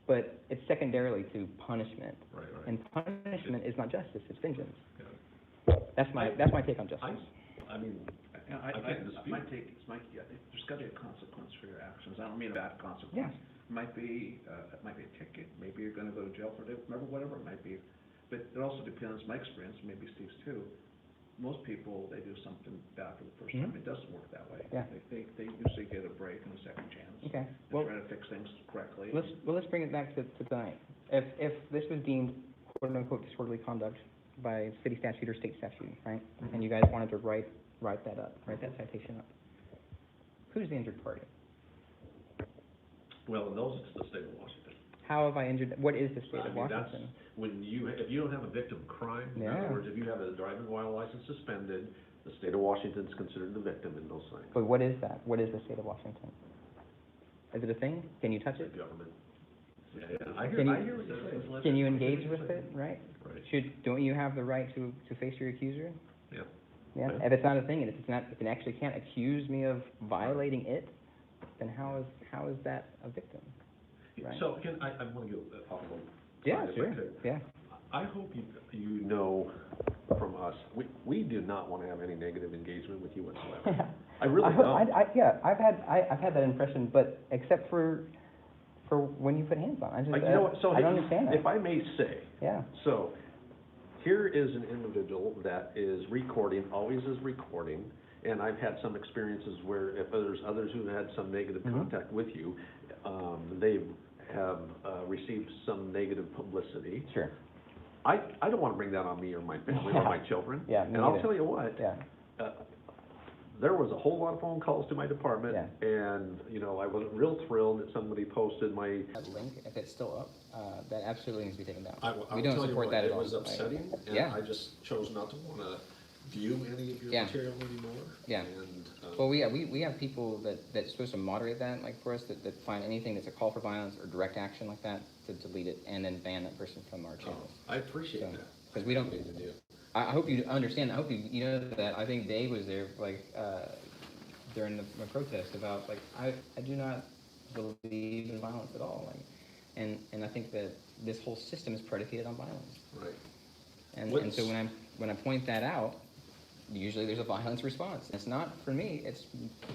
But it's secondarily to punishment. Right. And punishment is not justice; it's vengeance. Yeah. That's my take on justice. I mean, I can't dispute. my take is, Mike, I think there's gotta be a consequence for your actions. I don't mean a bad consequence. Yeah. It might be a ticket, maybe you're gonna go to jail for it, whatever it might be. But it also depends, my experience, maybe Steve's too, most people, they do something bad for the first time, Mhm. it doesn't work that way. Yeah. They usually get a break and a second chance. Okay. And Well, try to fix things correctly. let's bring it back to tonight. If this was deemed quote unquote disorderly conduct by city statute or state statute, right? And you guys wanted to write that citation up. Who's the injured party? well, in those, it's the state of Washington. How have I injured? What is the state I of mean, that's, Washington? when if you don't have a victim crime, in Yeah. other words, if you have a driving while license suspended, the state of Washington's considered the victim in those things. But what is that? What is the state of Washington? Is it a thing? Can you touch The it? government. Yeah, I Can you- hear what you're saying. Can you engage with it? Right? Right, Don't you have the right to face your accuser? yeah. Yeah. Yeah. If it's not a thing, and if it actually can't accuse me of violating it, then how is that a victim? Right. So, I wanna go off a little. Yeah, if I sure. could. Yeah. I hope you know from us, we do not wanna have any negative engagement with you whatsoever. I really don't. I've had that impression, but except for when you put hands on, I You know what, so don't understand that. if I may say, Yeah. so, here is an individual that is recording, always is recording, and I've had some experiences where if there's others who had some negative Mhm. contact with you, they have, received some negative publicity. Sure. I don't wanna bring that on me or my family or my children. Yeah, me And I'll neither. tell you what, Yeah. there was a whole lot of phone calls to my department, Yeah. and, I wasn't real thrilled that somebody posted my. That link, if it's still up, that absolutely needs to be taken down. I We will don't tell you support what, that at it all. was upsetting, and Yeah. I just chose not to wanna view any of your Yeah. material anymore. Yeah. And, Well, we have people that's supposed to moderate that, like for us, that find anything that's a call for violence or direct action like that, to delete it and then ban that person from our channels. I appreciate So, that. because we don't, I really do. I hope you understand, I hope you know that, I think Dave was there, like, during the protest about, like, I do not believe in violence at all, like, and I think that this whole system is predicated on violence. Right. And so when I point that out, usually there's a violence response. It's not for me, it's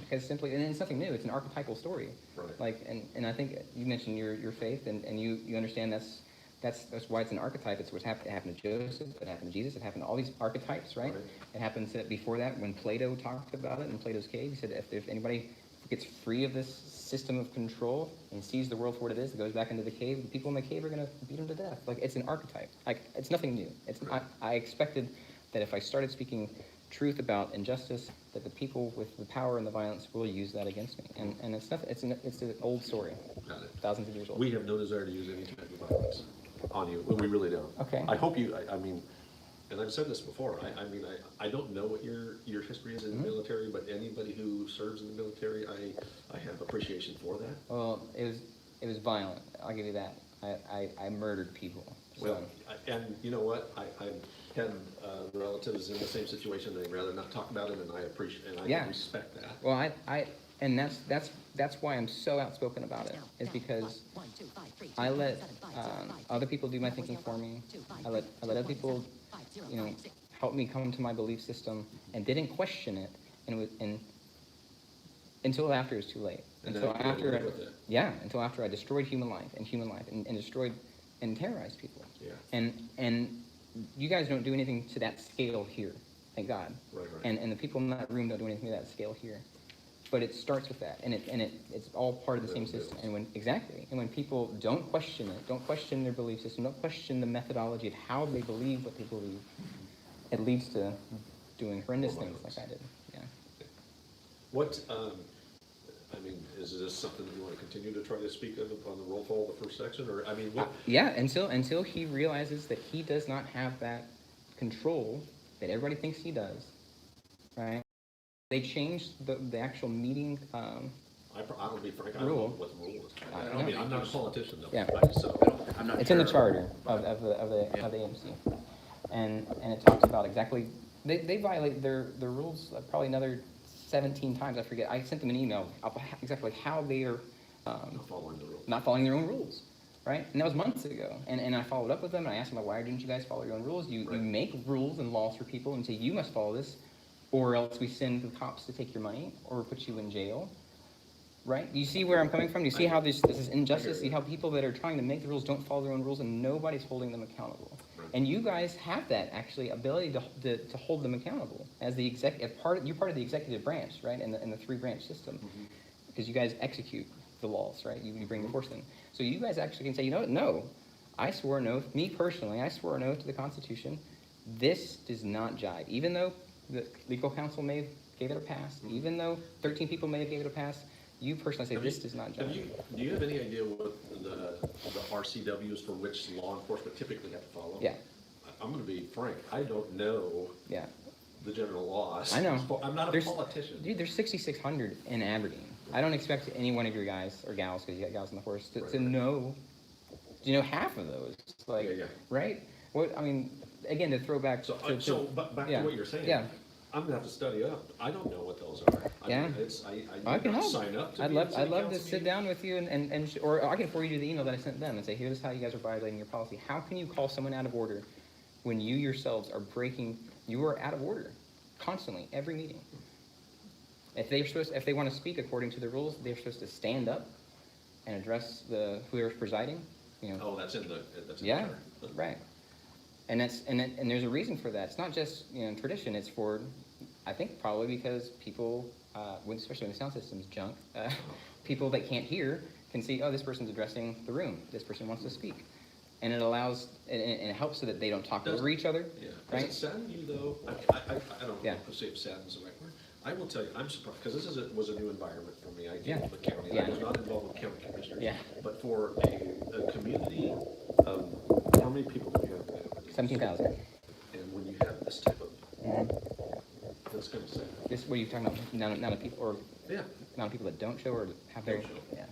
because simply, and it's nothing new, it's an archetypal story. Right. Like, and I think you mentioned your faith, and you understand that's why it's an archetype. It's what's happened. It happened to Joseph, it happened to Jesus, it happened to all these archetypes, right? Right. It happens before that when Plato talked about it in Plato's cave. He said if anybody gets free of this system of control and sees the world for what it is, it goes back into the cave, the people in the cave are gonna beat him to death. Like, it's an archetype. Like, it's nothing new. I expected that if I started speaking truth about injustice, that the people with the power and the violence will use that against me. And it's nothing. It's an old story, Got it. thousands of years old. We have no desire to use any type of violence on you, we really don't. Okay. I hope you, I mean, and I've said this before, I don't know what your history is in the military, but anybody who serves in the military, I have appreciation for that. Well, it was violent. I'll give you that. I murdered people, Well, and you know what, I had relatives in the same situation, they'd rather not talk about it, and I appreciate, and I Yeah. respect that. Well, and that's why I'm so outspoken about it, is because I let, other people do my thinking for me. I let other people, you know, help me come to my belief system, and didn't question it, and until after it was too late. And Until then you had to after, live with it. yeah, until after I destroyed human life, and destroyed and terrorized people. Yeah. And you guys don't do anything to that scale here, thank God. Right. And the people in that room don't do anything to that scale here. But it starts with that, and it's all part of the same system. And when people don't question it, don't question their belief system, don't question the methodology of how they believe what they believe, it leads to doing horrendous things like I did. Yeah. What, I mean, is this something that you want to continue to try to speak of on the roll call, the first section, or, I mean, what? Yeah, until he realizes that he does not have that control that everybody thinks he does, right? They changed the actual meeting, I'll be frank, I don't know rule. what the rule is. I I mean, I'm not a politician, though. Yeah. So, I'm not it's in the sure. charter of the AMC. And it talks about exactly, they violate their rules probably another 17 times, I forget. I sent them an email of exactly how they are Not following the rules. not following their own rules, right? And that was months ago. And I followed up with them, and I asked them, like, why didn't you guys follow your own rules? You make rules and laws for people and say, you must follow this, or else we send the cops to take your money or put you in jail, right? You see where I'm coming from? You see how this is injustice? See how people that are trying to make the rules don't follow their own rules, and nobody's holding them accountable. Right. And you guys have that, actually, ability to hold them accountable as the you're part of the executive branch, right? In the three-branch system. Mm-hmm. Because you guys execute the laws, right? You bring the force in. So you guys actually can say, you know what? No, I swore an oath, me personally, I swore an oath to the Constitution. This does not jive. Even though the legal counsel may have gave it a pass, even though 13 people may have gave it a pass, you personally say this does not jive. Do you have any idea what the RCWs for which law enforcement typically have to follow? Yeah. I'm gonna be frank, I don't know Yeah. the general laws. I know. I'm not a politician. Dude, there's 6,600 in Aberdeen. I don't expect any one of your guys or gals, because you got gals in the force, to know, half of those. Like, Yeah. right? What I mean, again, to throw back So, to but back yeah. to what you're saying. Yeah. I'm gonna have to study up. I don't know what those are. Yeah. I I can help. sign up to I'd be love in city to council sit meetings. down with you or I can forward you the email that I sent them and say, here's how you guys are violating your policy. How can you call someone out of order when you yourselves are you are out of order constantly, every meeting? If they want to speak according to the rules, they're supposed to stand up and address whoever's presiding, Oh, that's in the Yeah, charter. right. And there's a reason for that. It's not just tradition. It's for, I think, probably because people, especially when the sound system's junk, people that can't hear can see, oh, this person's addressing the room. This person wants to speak, and it allows and it helps so that they don't talk over each other. Yeah. Right? Does it sadden you though? I don't know if say if sadden's the right word. I will tell you, I'm surprised, because this was a new environment for me. I came to the county. Yeah. I was not involved with county commissioners. Yeah. But for a community of, how many people do you have there? 17,000. And when you have this type of, that's kind of sad. This, what are you talking about? Amount of people, or Yeah. amount of people that don't show or have their Don't show. yeah.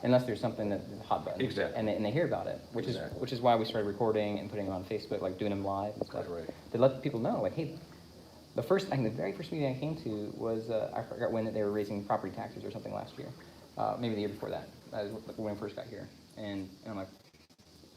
Unless there's something that's a hot button. Exactly. And they hear about it, which Exactly. is why we started recording and putting them on Facebook, like doing them live and stuff. Right. To let people know, like, hey, the very first meeting I came to was, I forgot when they were raising property taxes or something last year. Maybe the year before that, when I first got here. And I'm like,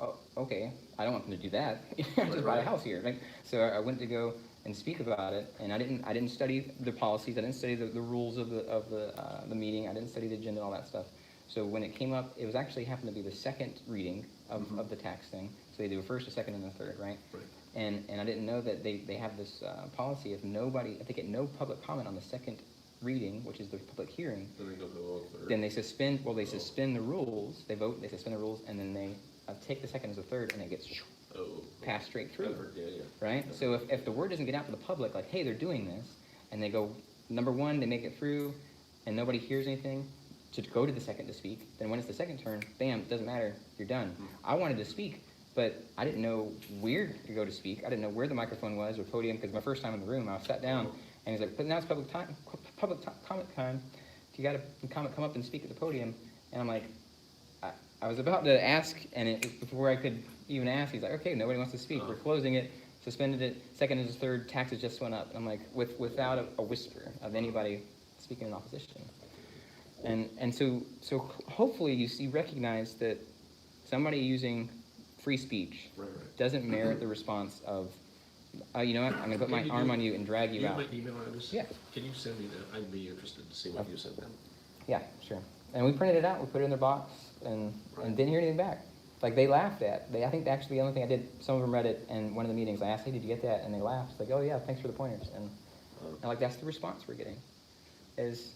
oh, okay, I don't want them to do that. I just bought a house here, right? So I went to go and speak about it, and I didn't study the policies, I didn't study the rules of the meeting, I didn't study the agenda and all that stuff. So when it came up, it was actually happened to be the second reading of the tax thing. So they do a first, a second, and a third, right? Right. And I didn't know that they have this policy if they get no public comment on the second reading, which is the public hearing, Then they go to the third. then they suspend the rules, they suspend the rules, and then they take the second as a third, and it gets passed straight through. Yeah. Right? So if the word doesn't get out to the public, like, hey, they're doing this, and they go, number one, they make it through, and nobody hears anything, to go to the second to speak, then when it's the second turn, bam, it doesn't matter, you're done. I wanted to speak, but I didn't know where to go to speak. I didn't know where the microphone was or podium, because my first time in the room, I sat down, and he's like, but now it's public comment time. If you got a comment, come up and speak at the podium. And I'm like, I was about to ask, and before I could even ask, he's like, okay, nobody wants to speak, we're closing it, suspended it, second and third, taxes just went up. And I'm like, without a whisper of anybody speaking in opposition. And so hopefully you recognize that somebody using free speech doesn't merit the response of, you know what, I'm gonna put my arm on you and drag you out. You have my email address? Yeah. Can you send me that? I'd be interested to see what you sent them. Yeah, sure. And we printed it out, we put it in their box, and didn't hear anything back. Like, they laughed I think actually the only thing I did, some of them read it, and one of the meetings, I asked, hey, did you get that? And they laughed, like, oh yeah, thanks for the pointers. And like, that's the response we're getting, is,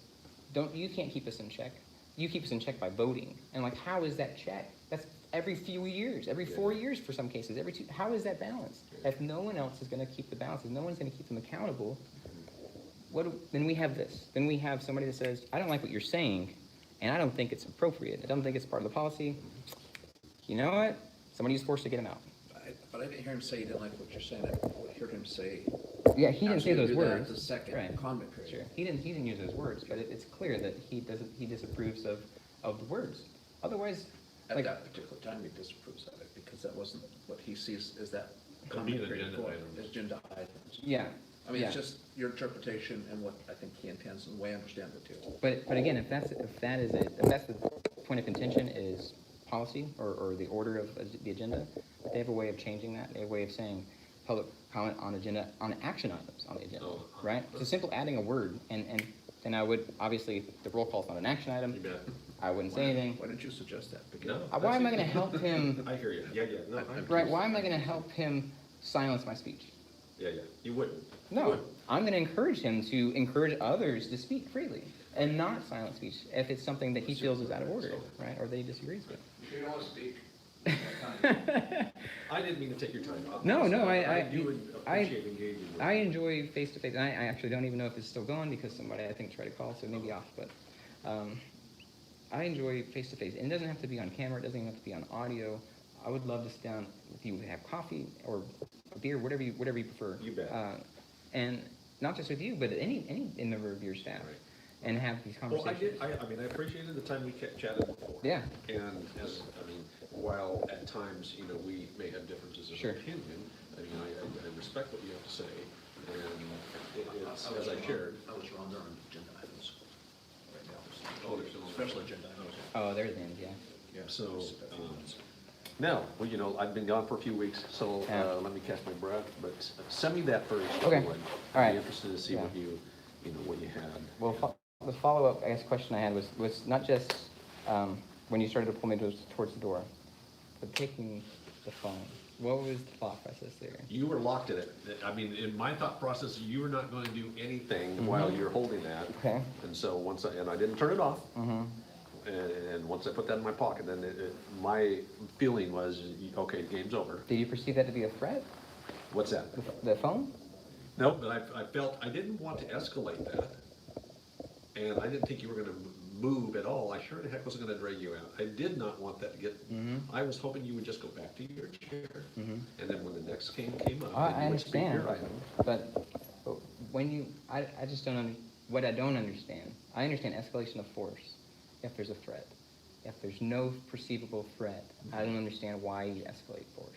you can't keep us in check. You keep us in check by voting. And like, how is that check? That's every few years, every 4 years for some cases, every 2, how is that balanced? If no one else is gonna keep the balance, if no one's gonna keep them accountable, then we have this. Then we have somebody that says, I don't like what you're saying, and I don't think it's appropriate. I don't think it's part of the policy. You know what? Somebody is forced to get him out. But I didn't hear him say he didn't like what you're saying. I heard him say. Yeah, he didn't say those absolutely do that words. at the second Right. comment period. Sure. He didn't use those words, but it's clear that he disapproves of the words. Otherwise, At like, that particular time, he disapproves of it, because that wasn't what he sees as that It'd be comment an period agenda for, item. as agenda items. yeah. I mean, yeah. it's just your interpretation and what I think he intends and the way I understand it too. But again, if that's the point of contention is policy or the order of the agenda, they have a way of changing that. They have a way of saying public comment on action items on the agenda, right? It's a simple adding a word, and then I would, obviously, the roll call is not an action item. You bet. I wouldn't say anything. Why didn't you suggest that? Because No. Why am I gonna help him, I hear you. Yeah, no, right, why am I gonna help him silence my speech? yeah, you wouldn't. You No, wouldn't. I'm gonna encourage him to encourage others to speak freely and not silence speech if it's something that he feels is out of order, right, or that he disagrees with. you don't want to speak. I didn't mean to take your time. No, I do appreciate engaging with I you. enjoy face-to-face, and I actually don't even know if it's still going because somebody, I think, tried to call, so it may be off, but, I enjoy face-to-face. And it doesn't have to be on camera, it doesn't even have to be on audio. I would love to sit down with you, have coffee or a beer, whatever you prefer. You bet. And not just with you, but any member of your staff, Right. and have these Well, conversations. I mean, I appreciated the time we chatted before. Yeah. And while at times, we may have differences of Sure. opinion, I respect what you have to say, and it's, as I shared. I was wrong there on agenda items. Right now. Oh, there's no- Special agenda items. Oh, there's the end, yeah. Yeah, so, now, well, I've been gone for a few weeks, so, Yeah. let me catch my breath, but send me that first. if Okay. you would. All right. I'd be interested to see Yeah. what what you had. Well, the follow-up, I guess, question I had was not just, when you started to pull me towards the door, but taking the phone. What was the thought process there? You were locked in it. In my thought process, you were not going to do anything while you're holding that. Okay. And so I didn't turn it off. Mm-hmm. And once I put that in my pocket, then my feeling was, okay, game's over. Did you perceive that to be a threat, What's that? the phone? No, but I felt, I didn't want to escalate that. And I didn't think you were gonna move at all. I sure the heck wasn't gonna drag you out. I did not want that to get, Mhm. I was hoping you would just go back to your chair. Mhm. And then when the next came up. I then you would speak understand, your item. but when I just don't, what I don't understand, I understand escalation of force if there's a threat. If there's no perceivable threat, I don't understand why you escalate force.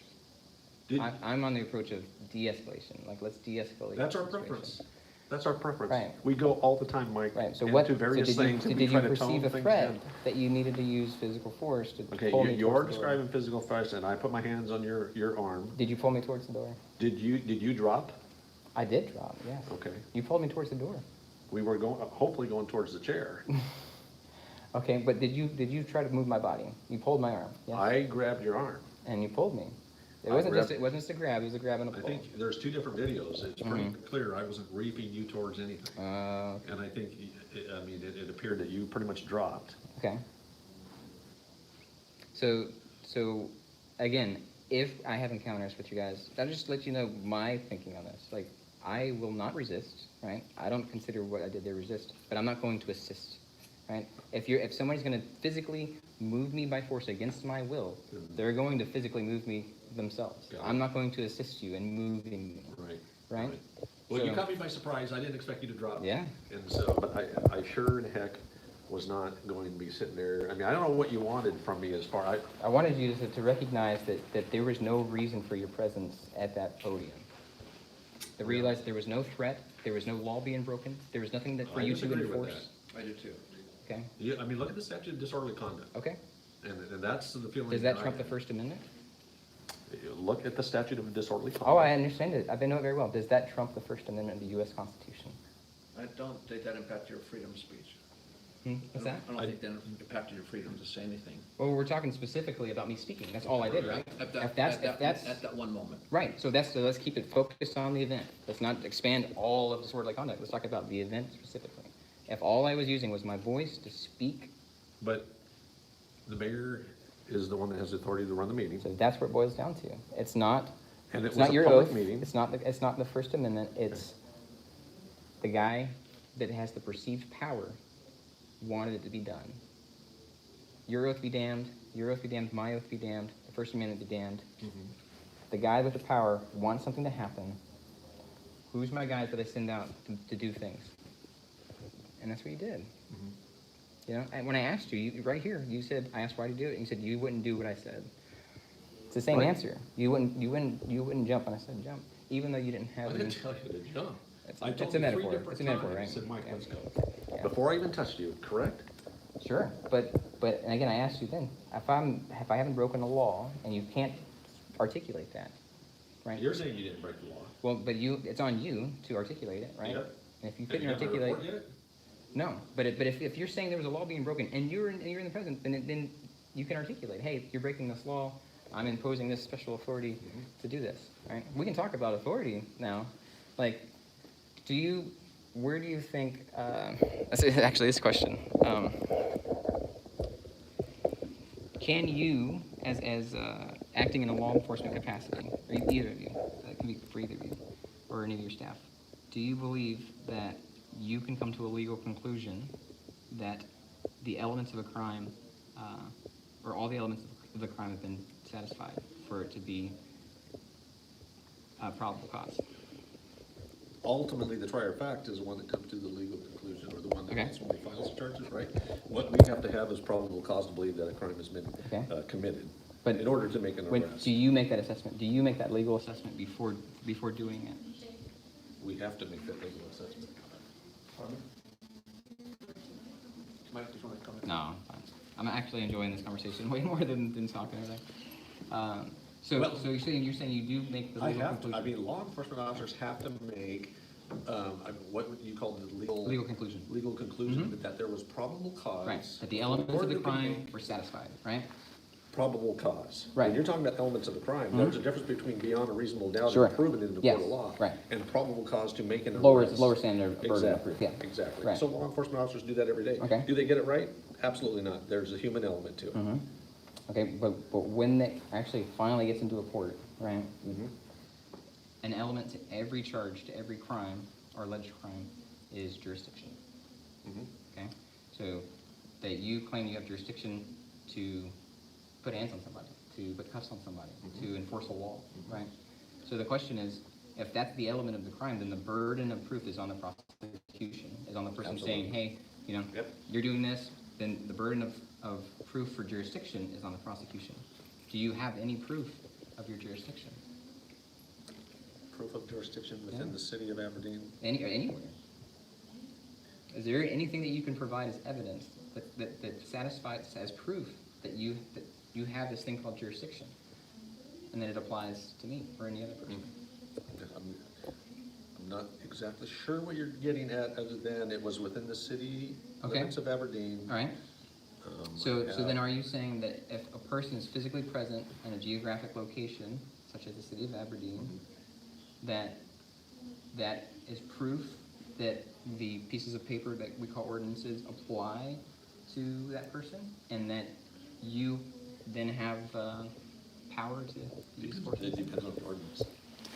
Did- I'm on the approach of de-escalation, like, let's de-escalate. That's our the situation. preference. That's our preference. Right. We go all the time, Mike. Right, so into various did things, you, and did we you try to tone perceive a things threat down. that you needed to use physical force to Okay, pull me you're towards the door? describing physical force, and I put my hands on your arm. Did you pull me towards the door? Did you drop? I did drop, yes. Okay. You pulled me towards the door. We were hopefully going towards the chair. Okay, but did you try to move my body? You pulled my arm, yes? I grabbed your arm. And you pulled me. It I wasn't grabbed- just a grab, it was a grab and a I pull. think there's two different videos. It's pretty clear I wasn't reaping you towards anything. And I think, it appeared that you pretty much dropped. Okay. So, again, if I have encounters with you guys, I'll just let you know my thinking on this. Like, I will not resist, right? I don't consider what I did there resist, but I'm not going to assist, right? If somebody's gonna physically move me by force against my will, they're going to physically move me themselves. Got it. I'm not going to assist you in moving me, Right. right? Well, you So- caught me by surprise. I didn't expect you to drop. Yeah. And so, but I sure in heck was not going to be sitting there, I mean, I don't know what you wanted from me as far, I wanted you to recognize that there was no reason for your presence at that podium. To realize there was no threat, there was no law being broken, there was nothing that for I you to disagree with enforce. I do too. Okay, yeah, I mean, look at the statute of disorderly conduct, okay. and that's the feeling. Does that I trump the have. First Amendment? Look at the statute of disorderly conduct. Oh, I understand it. I know it very well. Does that trump the First Amendment of the U.S. Constitution? I don't think that impacts your freedom of speech. What's that? I don't think that impacted your freedom to say anything. Well, we're talking specifically about me speaking. That's all I did, right? At If that's that one moment. right. So let's keep it focused on the event. Let's not expand all of disorderly conduct. Let's talk about the event specifically. If all I was using was my voice to speak, But the mayor is the one that has the authority to run the meeting, so that's what it boils down to. It's not. and it It's was not a your public oath. meeting. It's not the First Amendment. It's the guy that has the perceived power wanted it to be done. Your oath be damned. Your oath be damned. My oath be damned. The First Amendment be damned. The guy with the power wants something to happen. Who's my guys that I send out to do things? And that's what you did. You know, and when I asked you right here, you said, I asked why to do it, and you said you wouldn't do what I said. It's the same Right. answer. You wouldn't jump, and I said jump, even though you didn't have. I didn't any- tell you to jump. It's- I it's told a you metaphor. 3 different It's a metaphor, times. right? I said, Mike, Yeah. let's go. Yeah. Before I even touched you, correct? Sure, but and again, I asked you then, if I haven't broken a law and you can't articulate that, right? You're saying you didn't break the law. Well, but it's on you to articulate it, right? Yep. And if you Have couldn't you got my articulate, report yet? no. But if you're saying there was a law being broken and you're in the present, then you can articulate, hey, you're breaking this law. I'm imposing this special authority to do this, right? We can talk about authority now. Like, where do you think? Actually, this question. Can you, as acting in a law enforcement capacity, or either of you, it can be for either of you, or any of your staff, do you believe that you can come to a legal conclusion that the elements of a crime, or all the elements of the crime have been satisfied for it to be a probable cause? Ultimately, the trier of fact is the one that comes to the legal conclusion, or the one that Okay. ultimately files the charges, right? What we have to have is probable cause to believe that a crime has been Okay. Committed, But in order to make an When, arrest. do you make that assessment? Do you make that legal assessment before doing it? We have to make that legal assessment. Mike, just want to comment? No, I'm fine. I'm actually enjoying this conversation way more than talking today. So Well- you're saying you do make the I legal have to, conclusion? I mean, law enforcement officers have to make, what would you call it, Legal conclusion. legal conclusion, Mhm. that there was probable cause. Right, that the elements of the Or crime were satisfied, right? Probable cause. Right. When you're talking about elements of the crime, Mhm. there's a difference between beyond a reasonable doubt Sure. and proven in the Yes, court of law. right. And probable cause to make an arrest. Lower standard of burden of Exactly, proof, yeah. exactly. Right. So law enforcement officers do that every day. Okay. Do they get it right? Absolutely not. There's a human element to it. Mm-hmm. Okay, but when that actually finally gets into a court, right? Mhm. An element to every charge, to every crime or alleged crime is jurisdiction. Mhm. Okay, so that you claim you have jurisdiction to put hands on somebody, to put cuffs on somebody, to enforce a law, right? So the question is, if that's the element of the crime, then the burden of proof is on the prosecution, is on the person saying, hey, Yep. you're doing this, then the burden of proof for jurisdiction is on the prosecution. Do you have any proof of your jurisdiction? Proof of jurisdiction within Yeah. the city of Aberdeen. Anywhere? Is there anything that you can provide as evidence that satisfies as proof that you have this thing called jurisdiction, and that it applies to me or any other person? I'm not exactly sure what you're getting at, other than it was within the city Okay. limits of Aberdeen. All right. Um, So yeah. then are you saying that if a person is physically present in a geographic location, such as the city of Aberdeen, that is proof that the pieces of paper that we call ordinances apply to that person, and that you then have power to use force? It depends on the ordinance.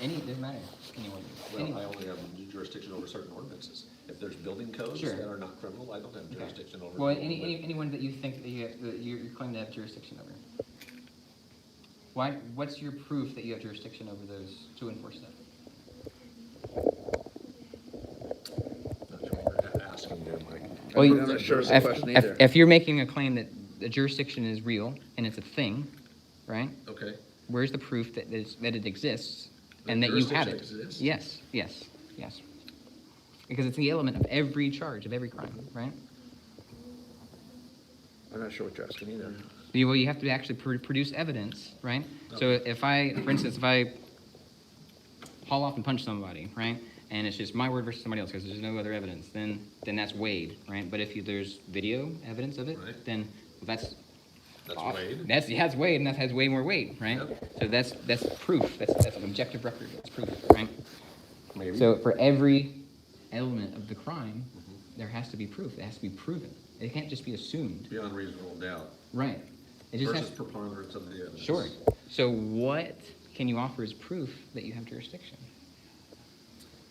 It doesn't matter, any ordinance. Well, Any- I only have jurisdiction over certain ordinances. If there's building codes Sure. that are not criminal, I don't have Okay. jurisdiction over. Well, them. anyone that you think that you claim to have jurisdiction over. What's your proof that you have jurisdiction over those to enforce that? Not sure what you're asking there, Mike. Well, I'm not sure it's a question either. if you're making a claim that the jurisdiction is real and it's a thing, right? Okay. Where's the proof that it exists The and that you have jurisdiction it? exists? Yes. Because it's the element of every charge, of every crime, right? I'm not sure what you're asking either. Well, you have to actually produce evidence, right? So if I, for instance, if I haul off and punch somebody, right, and it's just my word versus somebody else because there's no other evidence, then that's weighed, right? But if there's video evidence of it, Right. then that's weighed. That's weighed, and that has way more weight, right? Yep. So that's proof. That's an objective record. That's proof, right? Maybe. So for every element of the crime, there has to be proof. It has to be proven. It can't just be assumed. Beyond reasonable doubt. Right. It just Versus has. preponderance of the evidence. Sure. So what can you offer as proof that you have jurisdiction?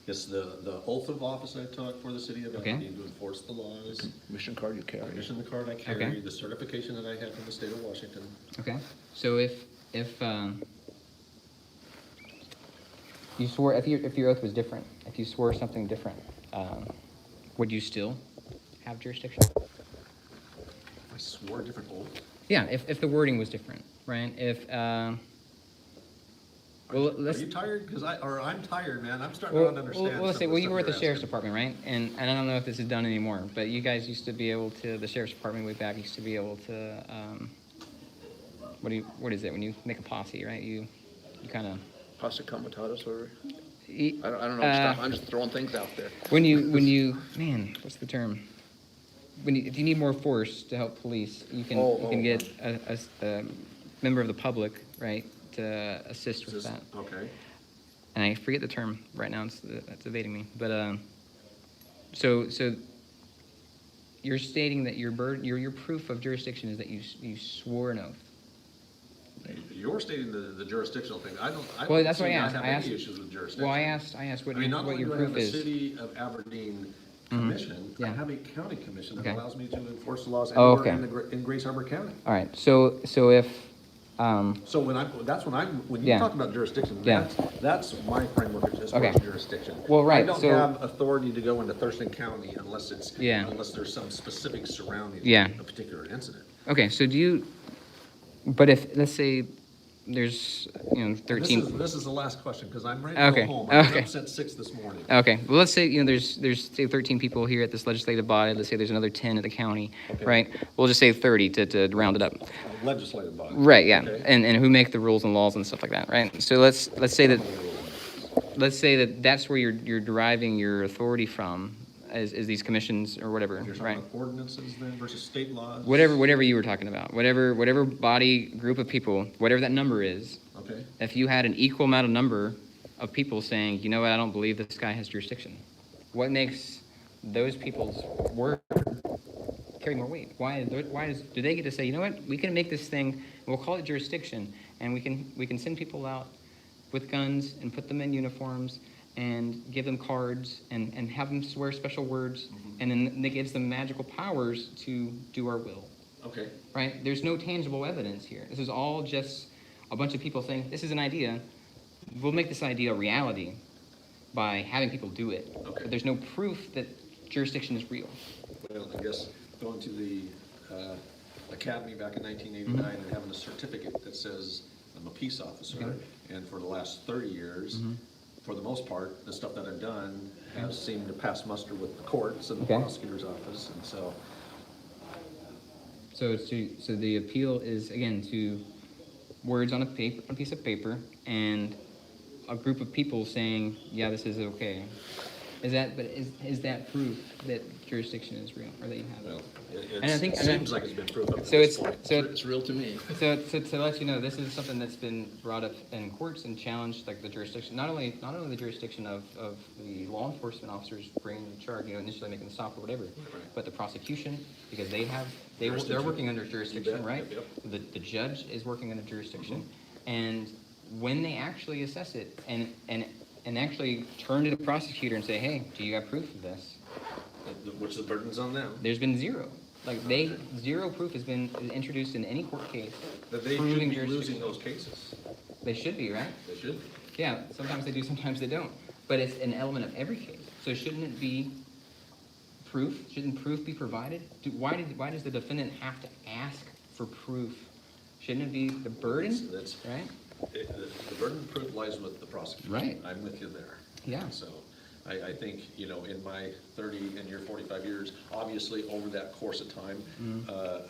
It's the oath of office I took for the city of Okay. Aberdeen to enforce the laws. Mission card you carry. Commission the card I carry, Okay. the certification that I have from the state of Washington. Okay. So if you swore, if your oath was different, if you swore something different, would you still have jurisdiction? I swore a different oath. Yeah, if the wording was different, right? If well, Are let's. you tired? I'm tired, man. I'm starting to Well, understand. let's say, some of well, the you stuff were at the you're sheriff's asking. department, right? And I don't know if this is done anymore, but you guys used to be able to, the sheriff's department way back used to be able to, what is it, when you make a posse, right? You kind of. Posse comitatus, or, I I don't know stuff, I'm just throwing things out there. When you, man, what's the term? If you need more force to help police, you can get a member of the public, right, to assist with that. Okay. And I forget the term right now, it's evading me, but, so you're stating that your proof of jurisdiction is that you swore an oath. You're stating the jurisdictional thing. I Well, don't that's what I seem to asked. have I asked- any issues with jurisdiction. Well, I asked what I mean, not what only your do I have proof a is. city of Aberdeen commission, I Yeah. have a county commission that Okay. allows me to enforce the laws Oh, anywhere okay. in Grace Harbor County. All right, so if, So when you Yeah. talk about jurisdiction, Yeah. that's my framework as far Okay. as jurisdiction. Well, right, I don't so- have authority to go into Thurston County unless Yeah. unless there's some specific surrounding Yeah. a particular incident. okay, so but if, let's say, there's, 13. This is the last question, because I'm ready to Okay, go home. I was okay. up since 6 this morning. Okay, well, let's say, there's say 13 people here at this legislative body, let's say there's another 10 at the county, Okay. right? We'll just say 30 to round it up. Legislative body. Right, yeah, Okay. and who make the rules and laws and stuff like that, right? So let's say that that's where you're deriving your authority from, is these commissions or whatever, You're talking right? about ordinances then versus state laws? Whatever you were talking about, whatever body, group of people, whatever that number is, Okay, if you had an equal amount of number of people saying, you know what, I don't believe this guy has jurisdiction, what makes those people's word carry more weight? Do they get to say, you know what, we can make this thing, and we'll call it jurisdiction, and we can send people out with guns and put them in uniforms and give them cards and have them swear special words, and then it gives them magical powers to do our will, okay. right? There's no tangible evidence here. This is all just a bunch of people saying, this is an idea, we'll make this idea a reality by having people do it. Okay. But there's no proof that jurisdiction is real. Well, I guess going to the academy back in 1989 and having a certificate that says I'm a peace officer, and for the last 30 years, for the most part, the stuff that I've done has seemed to pass muster with the courts and the Okay. prosecutor's office, and so, So the appeal is, again, to words on a piece of paper, and a group of people saying, yeah, this is okay. Is that proof that jurisdiction is real, or that you have it? well, And I think- it seems like it's been proved up to So this it's, point. so It's real to me. So to let you know, this is something that's been brought up in courts and challenged, like the jurisdiction, not only the jurisdiction of the law enforcement officers bringing the charge, initially making the stop or whatever, but the prosecution, because they're Jurisdiction. working under jurisdiction, bet. right? Yep. The judge is working under jurisdiction, and when they actually assess it and actually turn to the prosecutor and say, hey, do you have proof of this? Which the burden's on them. There's been zero. Zero proof has been introduced in any court case. That they should proving be jurisdiction. losing those cases. They should be, right? They should be. Yeah, sometimes they do, sometimes they don't. But it's an element of every case. So shouldn't it be proof? Shouldn't proof be provided? Why does the defendant have to ask for proof? Shouldn't it be the burden, right? The burden of proof lies with the prosecutor. Right. I'm with you there. Yeah. So, I think, you know, in my 30 and your 45 years, obviously, over that course of time,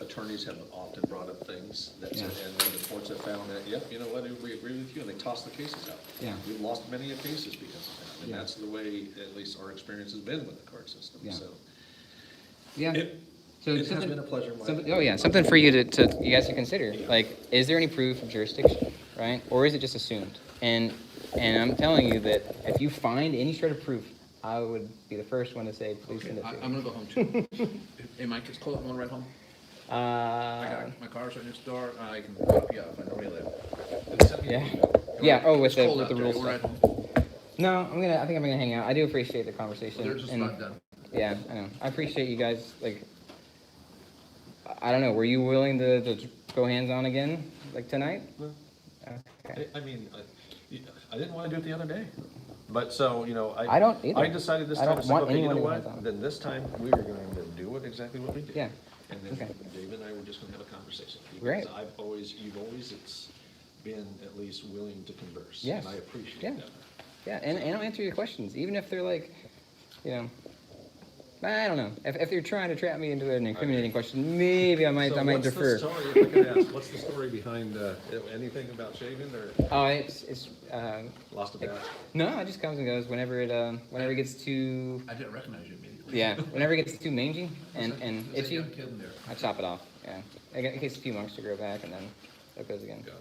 attorneys have often brought up things that, Yeah. and then the courts have found that, yep, you know what, we agree with you, and they toss the cases out. Yeah. We've lost many of cases because of that, and Yeah. that's the way, at least our experience has been with the court system, Yeah. so. Yeah. It has been a pleasure, Mike. Oh yeah, something for you to you guys to consider. Like, is there any proof of jurisdiction, right? Or is it just assumed? And I'm telling you that if you find any sort of proof, I would be the first one to say, please send it to me. I'm gonna go home too. Hey, Mike, it's cold, I'm gonna ride home. My car's right next door, I can drop you off, I know where you live. Yeah. Yeah. Oh, with It's cold the out there, rules we'll ride stuff. home. No, I think I'm gonna hang out. I do appreciate the conversation. They're just and, not done. Yeah, I know. I appreciate you guys. Like, I don't know. Were you willing to go hands on again, like tonight? No. Okay. I mean, I didn't wanna do it the other day, but so, you know, I don't either. I decided this I time, don't it's like, want okay, you know anyone to what, hands on. then this time, we are going to do it exactly what we did. Yeah. And then Okay. David and I were just gonna have a conversation. Great. Because you've always been at least willing to converse. Yes. And I appreciate Yeah. that. Yeah, and I'll answer your questions, even if they're like, you know, I don't know. If they're trying to trap me into an incriminating question, maybe I might defer. So what's the story, if I could ask, what's the story behind, anything about shaving or Oh, it's lost a bet? no, it just comes and goes whenever it gets too, I didn't recognize you immediately. yeah, whenever it gets too mangy and There's a itchy, young kid in there. I chop it off. Yeah, it takes a few months to grow back, and then it goes again. Got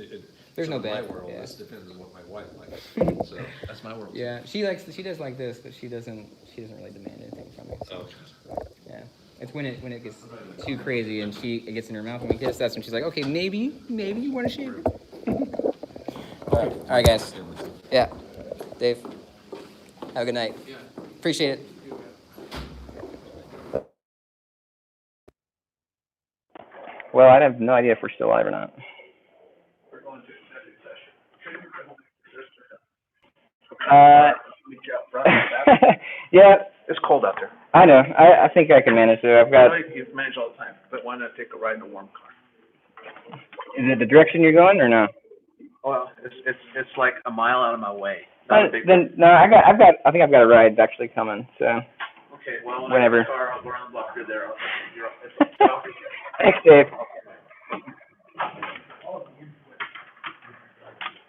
it. There's So no in my bet, world, yeah. this depends on what my wife likes, so. That's my world. Yeah, she does like this, but she doesn't really demand anything from me. So. Yeah, it's when it gets too crazy and it gets in her mouth and we kiss. That's when she's like, okay, maybe you want to shave it. All right, guys. Yeah, Dave. Have a good night. Yeah. Appreciate it. Well, I have no idea if we're still live or not. We're going to executive session. Yeah, It's cold out there. I know. I think I can manage it. I've got. You've managed all the time, but why not take a ride in a warm car? Is it the direction you're going or no? Well, it's like a mile out of my way. Not a big. Then no, I think I've got a ride actually coming. So Okay, well, when whenever. I get the car, I'll go around the block, you're there, it's Thanks, Dave.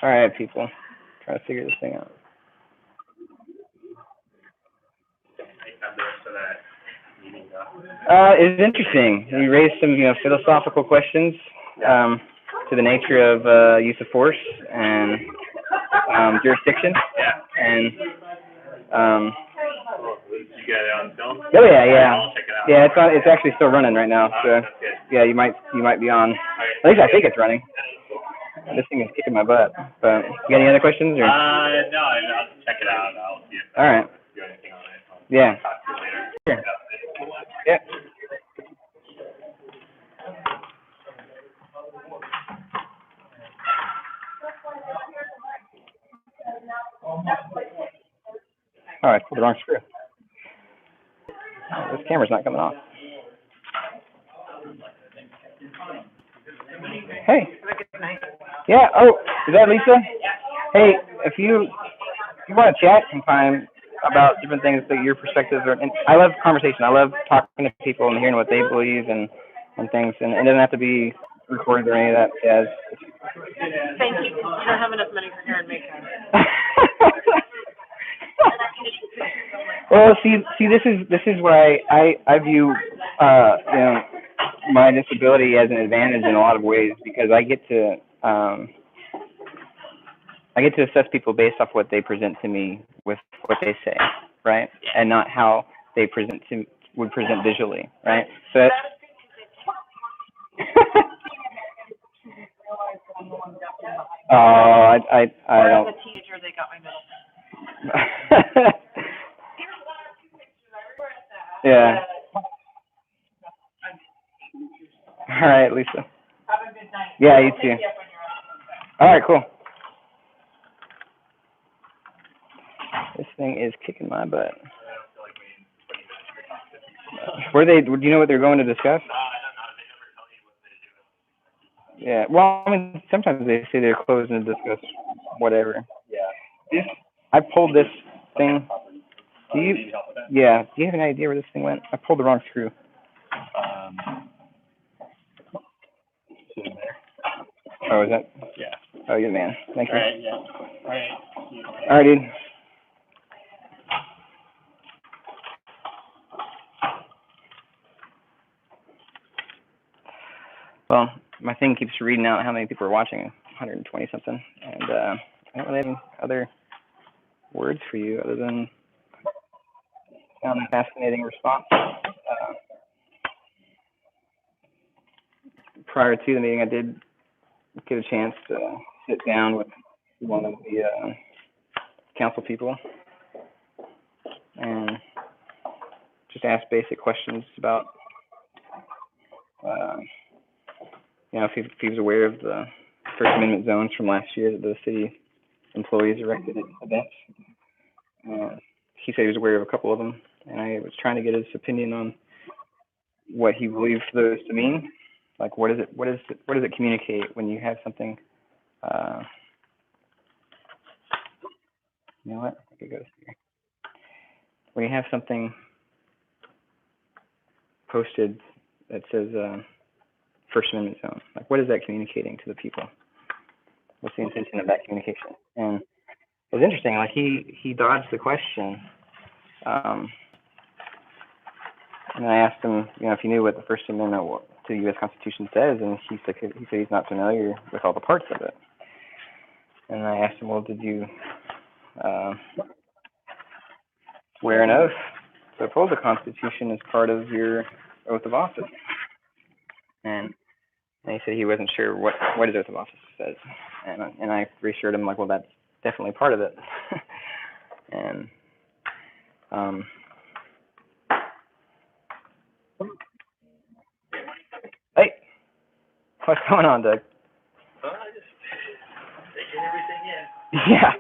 All right, people. Trying to figure this thing out. It's interesting. We raised some, philosophical questions to the nature of use of force and jurisdiction. And You got it on film? oh yeah. I'll check it out. Yeah, it's actually still running right now. So yeah, you might be on. At least I think it's running. This thing is kicking my butt. But you got any other questions or? No, I'll check it out, I'll see if All right. do anything on it. Yeah. Talk to you later. Sure. Yeah. Oh, I pulled the wrong screw. Oh, this camera's not coming off. Hey. Yeah. Oh, is that Lisa? Hey, if you want to chat sometime about different things that your perspectives are, and I love conversation. I love talking to people and hearing what they believe and things, and it doesn't have to be recorded or any of that jazz. Thank you. You don't have enough money for hair and makeup. Well, see, this is where I view, my disability as an advantage in a lot of ways because I get to assess people based off what they present to me with what they say, right, and not how they would present visually, right. So. I don't. As a teenager, they got my middle finger. Yeah. All right, Lisa. Have a good night. Yeah, you too. All right, cool. This thing is kicking my butt. Were they, do you know what they're going to discuss? No, I don't know. They never tell you what they do. Yeah, well, I mean, sometimes they say they're closing to discuss whatever. Yeah. I pulled this thing. Do you, yeah, do you have any idea where this thing went? I pulled the wrong screw. Oh, is that? Yeah. Oh, you're the man. Thank you. All right, yeah. All right. All right, dude. Well, my thing keeps reading out how many people are watching, 120 something, and I don't really have any other words for you other than a fascinating response. Prior to the meeting, I did get a chance to sit down with one of the council people and just ask basic questions about, if he was aware of the First Amendment zones from last year that the city employees erected at events. He said he was aware of a couple of them, and I was trying to get his opinion on what he believed those to mean. Like, what does it communicate when you have something? You know what? I could go here. When you have something posted that says First Amendment zone, like, what is that communicating to the people? What's the intention of that communication? And it was interesting. Like, he dodged the question. And I asked him, if he knew what the First Amendment to the U.S. Constitution says, and he said he's not familiar with all the parts of it. And I asked him, well, did you swear an oath to uphold the Constitution as part of your oath of office? And he said he wasn't sure what his oath of office says. And I reassured him, like, well, that's definitely part of it. And hey, what's going on, Doug? Well, I just taking everything in. Yeah.